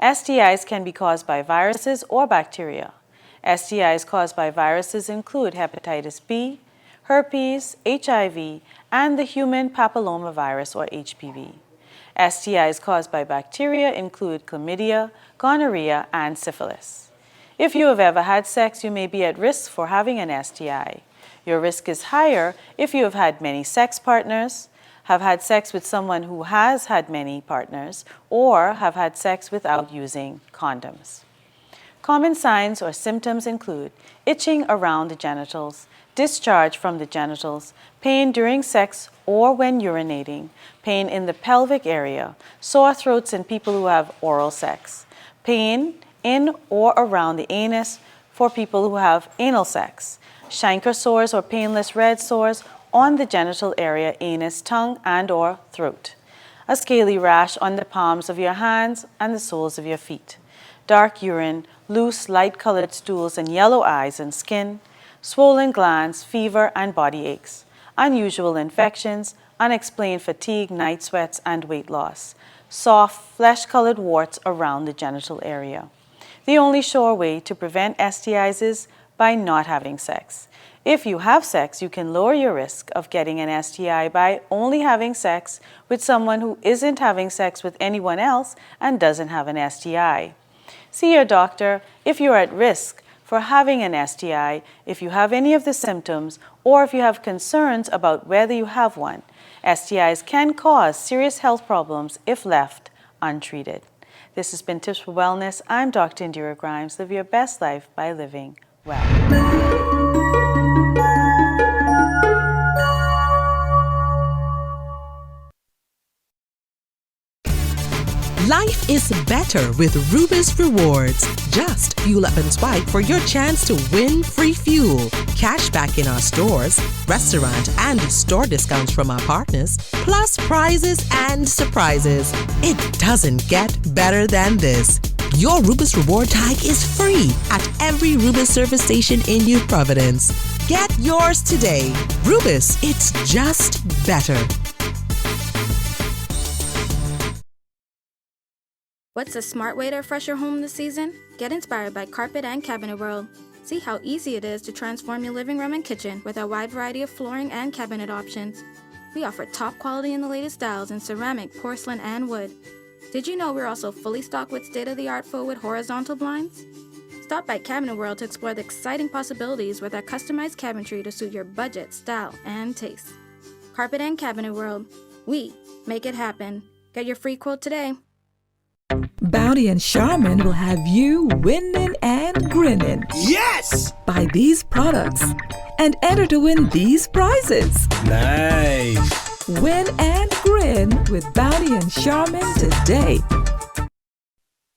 STIs can be caused by viruses or bacteria. STIs caused by viruses include hepatitis B, herpes, HIV, and the human papillomavirus, or HPV. STIs caused by bacteria include chlamydia, gonorrhea, and syphilis. If you have ever had sex, you may be at risk for having an STI. Your risk is higher if you have had many sex partners, have had sex with someone who has had many partners, or have had sex without using condoms. Common signs or symptoms include itching around the genitals, discharge from the genitals, pain during sex or when urinating, pain in the pelvic area, sore throats in people who have oral sex, pain in or around the anus for people who have anal sex, chancre sores or painless red sores on the genital area, anus, tongue, and or throat, a scaly rash on the palms of your hands and the soles of your feet, dark urine, loose light-colored stools and yellow eyes and skin, swollen glands, fever and body aches, unusual infections, unexplained fatigue, night sweats, and weight loss, soft, flesh-colored warts around the genital area. The only sure way to prevent STIs is by not having sex. If you have sex, you can lower your risk of getting an STI by only having sex with someone who isn't having sex with anyone else and doesn't have an STI. See your doctor if you're at risk for having an STI, if you have any of the symptoms, or if you have concerns about whether you have one. STIs can cause serious health problems if left untreated. This has been Tips for Wellness. I'm Dr. Indira Grimes. Live your best life by living well. Life is better with Rubis Rewards. Just fuel up and swipe for your chance to win free fuel, cash back in our stores, restaurant and store discounts from our partners, plus prizes and surprises. It doesn't get better than this. Your Rubis Reward tag is free at every Rubis service station in New Providence. Get yours today. Rubis, it's just better. What's a smart way to refresh your home this season? Get inspired by Carpet and Cabinet World. See how easy it is to transform your living room and kitchen with our wide variety of flooring and cabinet options. We offer top quality in the latest styles in ceramic, porcelain, and wood. Did you know we're also fully stocked with state-of-the-art full-width horizontal blinds? Stop by Cabinet World to explore the exciting possibilities with our customized cabinetry to suit your budget, style, and taste. Carpet and Cabinet World. We make it happen. Get your free quote today. Bounty and Charmin will have you winning and grinning. Yes! Buy these products and enter to win these prizes. Nice! Win and grin with Bounty and Charmin today.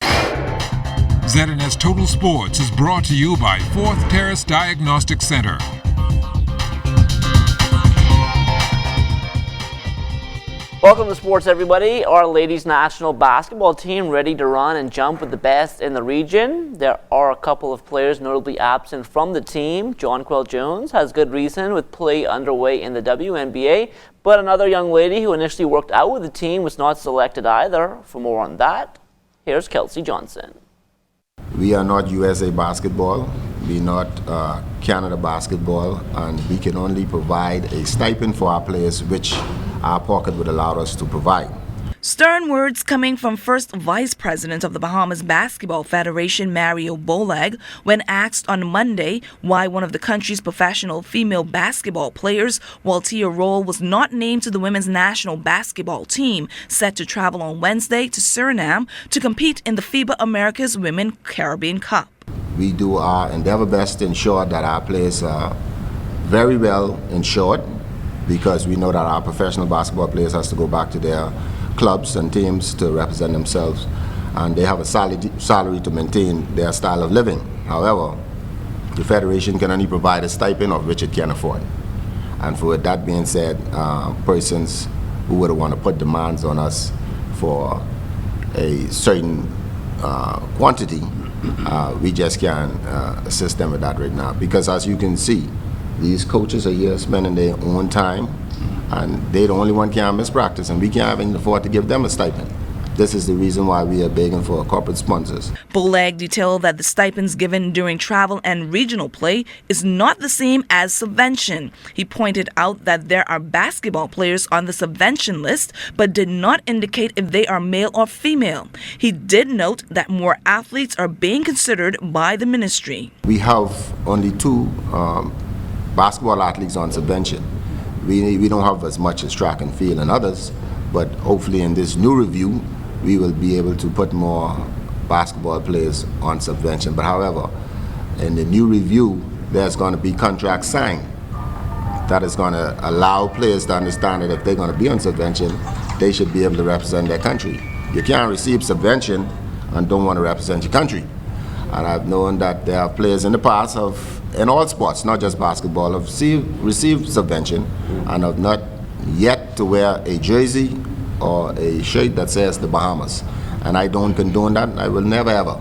ZNS Total Sports is brought to you by Fourth Terrace Diagnostic Center. Welcome to sports, everybody. Our ladies national basketball team ready to run and jump with the best in the region. There are a couple of players notably absent from the team. Jonquel Jones has good reason with play underway in the WNBA, but another young lady who initially worked out with the team was not selected either. For more on that, here's Kelsey Johnson. We are not USA basketball, we're not Canada basketball, and we can only provide a stipend for our players, which our pocket would allow us to provide. Stern words coming from First Vice President of the Bahamas Basketball Federation, Mario Bolag, when asked on Monday why one of the country's professional female basketball players, Waltia Roll, was not named to the women's national basketball team, set to travel on Wednesday to Suriname to compete in the FIBA America's Women Caribbean Cup. We do our endeavor best to ensure that our players are very well insured, because we know that our professional basketball players has to go back to their clubs and teams to represent themselves, and they have a salary to maintain their style of living. However, the Federation can only provide a stipend of which it can afford. And for that being said, persons who would want to put demands on us for a certain quantity, we just can't assist them with that right now. Because as you can see, these coaches are here spending their own time, and they the only one can't miss practice, and we can't even afford to give them a stipend. This is the reason why we are begging for corporate sponsors. Bolag detailed that the stipends given during travel and regional play is not the same as subvention. He pointed out that there are basketball players on the subvention list, but did not indicate if they are male or female. He did note that more athletes are being considered by the ministry. We have only two basketball athletes on subvention. We don't have as much as track and field and others, but hopefully in this new review we will be able to put more basketball players on subvention. But however, in the new review there's going to be contracts signed that is going to allow players to understand that if they're going to be on subvention, they should be able to represent their country. You can't receive subvention and don't want to represent your country. And I've known that there are players in the past in all sports, not just basketball, have received subvention and have not yet to wear a jersey or a shirt that says the Bahamas. And I don't condone that. I will never ever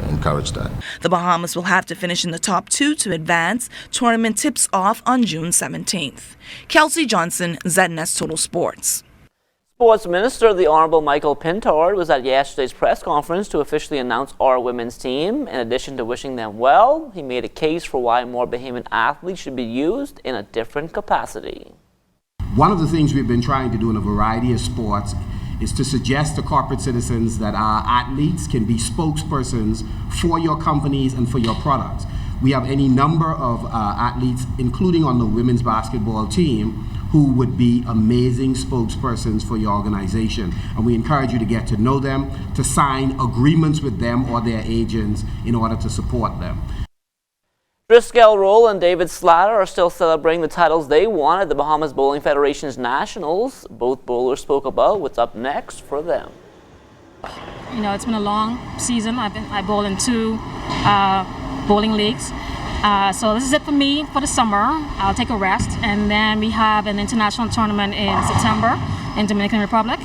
encourage that. The Bahamas will have to finish in the top 2 to advance. Tournament tips off on June 17th. Kelsey Johnson, ZNS Total Sports. Sports Minister, the Honorable Michael Pintard, was at yesterday's press conference to officially announce our women's team. In addition to wishing them well, he made a case for why more Bahamian athletes should be used in a different capacity. One of the things we've been trying to do in a variety of sports is to suggest to corporate citizens that our athletes can be spokespersons for your companies and for your products. We have any number of athletes, including on the women's basketball team, who would be amazing spokespersons for your organization. And we encourage you to get to know them, to sign agreements with them or their agents in order to support them. Driscoll Roll and David Slatter are still celebrating the titles they won at the Bahamas Bowling Federation's Nationals. Both bowlers spoke about what's up next for them. You know, it's been a long season. I bowl in 2 bowling leagues. So this is it for me for the summer. I'll take a rest, and then we have an international tournament in September in Dominican Republic,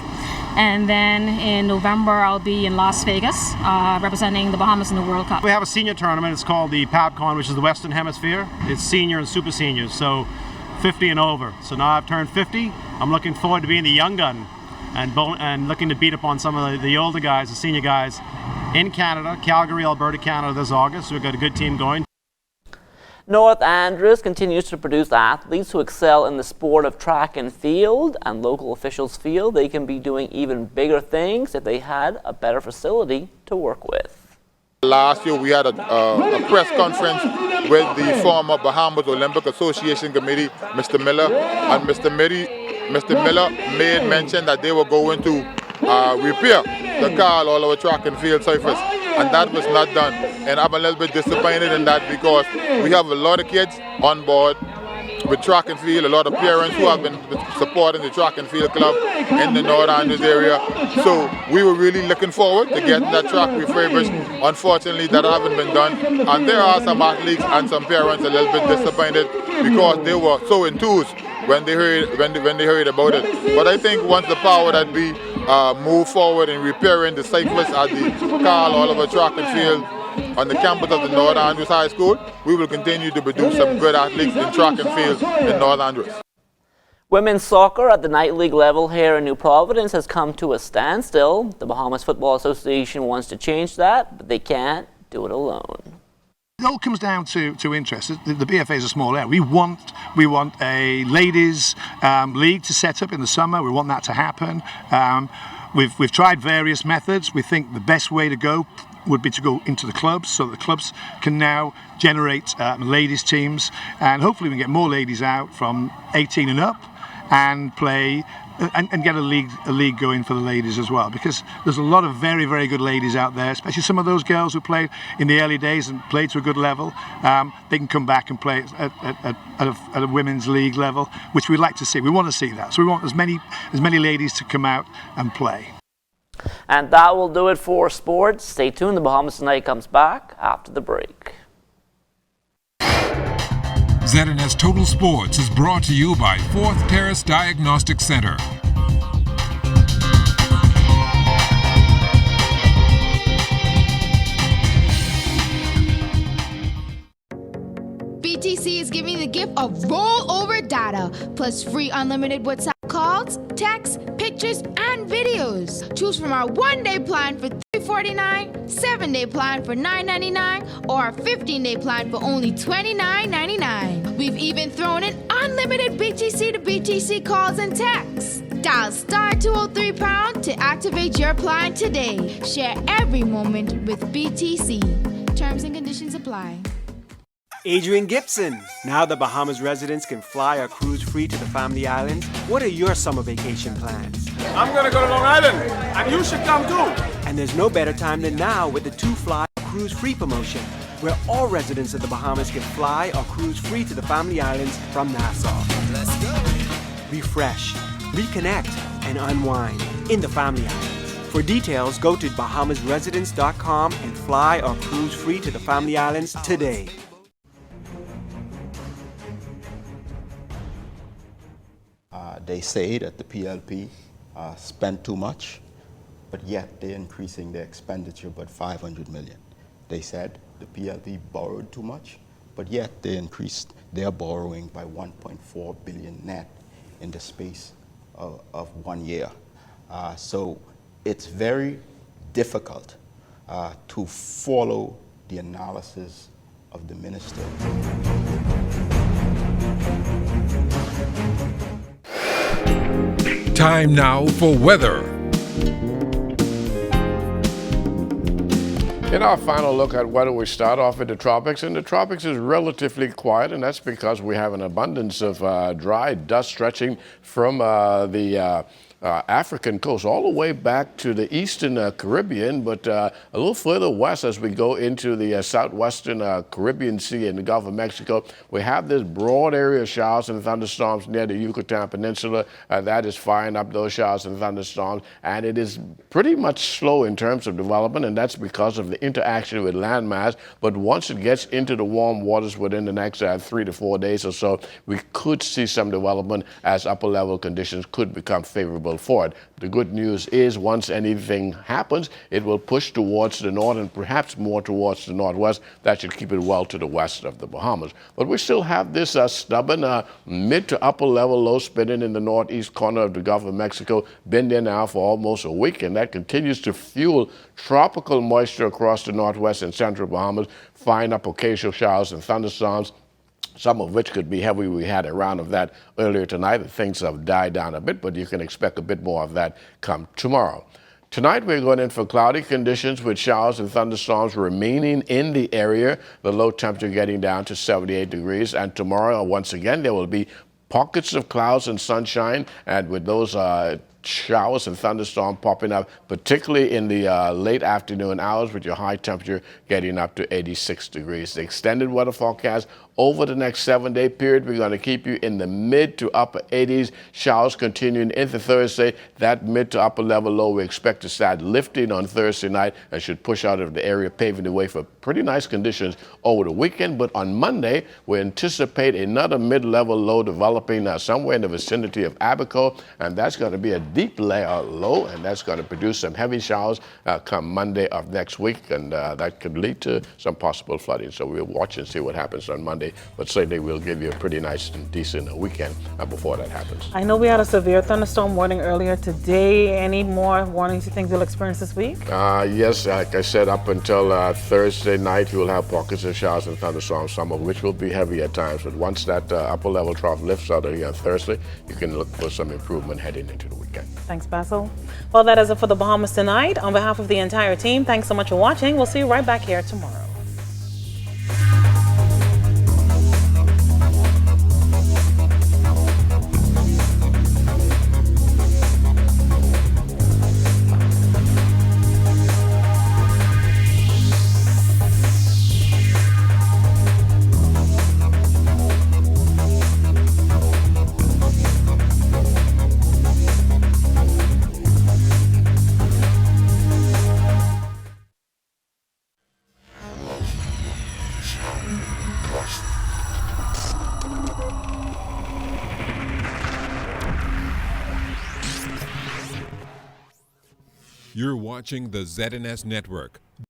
and then in November I'll be in Las Vegas representing the Bahamas in the World Cup. We have a senior tournament. It's called the PABCON, which is the Western Hemisphere. It's senior and super seniors, so 50 and over. So now I've turned 50. I'm looking forward to being the young gun and looking to beat up on some of the older guys, the senior guys in Canada, Calgary, Alberta, Canada this August. We've got a good team going. North Andros continues to produce athletes who excel in the sport of track and field, and local officials feel they can be doing even bigger things if they had a better facility to work with. Last year we had a press conference with the former Bahamas Olympic Association committee, Mr. Miller, and Mr. Miller made mention that they were going to repair to call all our track and field ciphers, and that was not done. And I'm a little bit disappointed in that because we have a lot of kids on board with track and field, a lot of parents who have been supporting the track and field club in the North Andrews area. So we were really looking forward to getting that track refurbished. Unfortunately, that haven't been done. And there are some athletes and some parents a little bit disappointed because they were so enthused when they heard about it. But I think once the power that be move forward in repairing the ciphers at the Carl Oliver track and field on the campus of the North Andrews High School, we will continue to produce some good athletes in track and field in North Andrews. Women's soccer at the night league level here in New Providence has come to a standstill. The Bahamas Football Association wants to change that, but they can't do it alone. It all comes down to interest. The BFA is a small area. We want a ladies league to set up in the summer. We want that to happen. We've tried various methods. We think the best way to go would be to go into the clubs, so the clubs can now generate ladies teams, and hopefully we can get more ladies out from 18 and up and play and get a league going for the ladies as well, because there's a lot of very, very good ladies out there, especially some of those girls who played in the early days and played to a good level. They can come back and play at a women's league level, which we'd like to see. We want to see that, so we want as many ladies to come out and play. And that will do it for sports. Stay tuned. The Bahamas Tonight comes back after the break. ZNS Total Sports is brought to you by Fourth Terrace Diagnostic Center. BTC is giving the gift of rollover data, plus free unlimited WhatsApp calls, texts, pictures, and videos. Choose from our 1-day plan for $349, 7-day plan for $999, or a 15-day plan for only $29.99. We've even thrown in unlimited BTC to BTC calls and texts. Dial *203# to activate your plan today. Share every moment with BTC. Terms and conditions apply. Adrian Gibson. Now the Bahamas residents can fly or cruise free to the Family Islands. What are your summer vacation plans? I'm gonna go to Long Island, and you should come too. And there's no better time than now with the 2-Fly Cruise Free promotion, where all residents of the Bahamas can fly or cruise free to the Family Islands from Nassau. Let's go. Refresh, reconnect, and unwind in the Family Islands. For details, go to bahamasresidents.com and fly or cruise free to the Family Islands today. They say that the PLP spent too much, but yet they're increasing their expenditure by $500 million. They said the PLP borrowed too much, but yet they increased their borrowing by $1.4 billion net in the space of 1 year. So it's very difficult to follow the analysis of the minister. Time now for weather. In our final look at weather, we start off with the tropics, and the tropics is relatively quiet, and that's because we have an abundance of dry dust stretching from the African coast all the way back to the eastern Caribbean, but a little further west as we go into the southwestern Caribbean Sea and the Gulf of Mexico. We have this broad area of showers and thunderstorms near the Yucatan Peninsula. That is firing up those showers and thunderstorms, and it is pretty much slow in terms of development, and that's because of the interaction with landmass. But once it gets into the warm waters within the next 3 to 4 days or so, we could see some development as upper level conditions could become favorable for it. The good news is once anything happens, it will push towards the north and perhaps more towards the northwest. That should keep it well to the west of the Bahamas. But we still have this stubborn mid to upper level low spinning in the northeast corner of the Gulf of Mexico. Been there now for almost a week, and that continues to fuel tropical moisture across the northwest and central Bahamas, firing up occasional showers and thunderstorms, some of which could be heavy. We had a round of that earlier tonight. Things have died down a bit, but you can expect a bit more of that come tomorrow. Tonight, we're going in for cloudy conditions with showers and thunderstorms remaining in the area, the low temperature getting down to 78 degrees. And tomorrow, once again, there will be pockets of clouds and sunshine, and with those showers and thunderstorms popping up, particularly in the late afternoon hours, with your high temperature getting up to 86 degrees. The extended weather forecast over the next 7-day period, we're going to keep you in the mid to upper 80s. Showers continuing into Thursday. That mid to upper level low we expect to start lifting on Thursday night and should push out of the area, paving the way for pretty nice conditions over the weekend. But on Monday, we anticipate another mid-level low developing somewhere in the vicinity of Abaco, and that's going to be a deep layer low, and that's going to produce some heavy showers come Monday of next week, and that could lead to some possible flooding. So we'll watch and see what happens on Monday, but certainly we'll give you a pretty nice and decent weekend before that happens. I know we had a severe thunderstorm warning earlier today. Any more warnings you think we'll experience this week? Yes, like I said, up until Thursday night, you'll have pockets of showers and thunderstorms, some of which will be heavy at times. But once that upper level trough lifts out of here on Thursday, you can look for some improvement heading into the weekend. Thanks, Basil. Well, that is it for the Bahamas tonight. On behalf of the entire team, thanks so much for watching. We'll see you right back here tomorrow. You're watching the ZNS Network,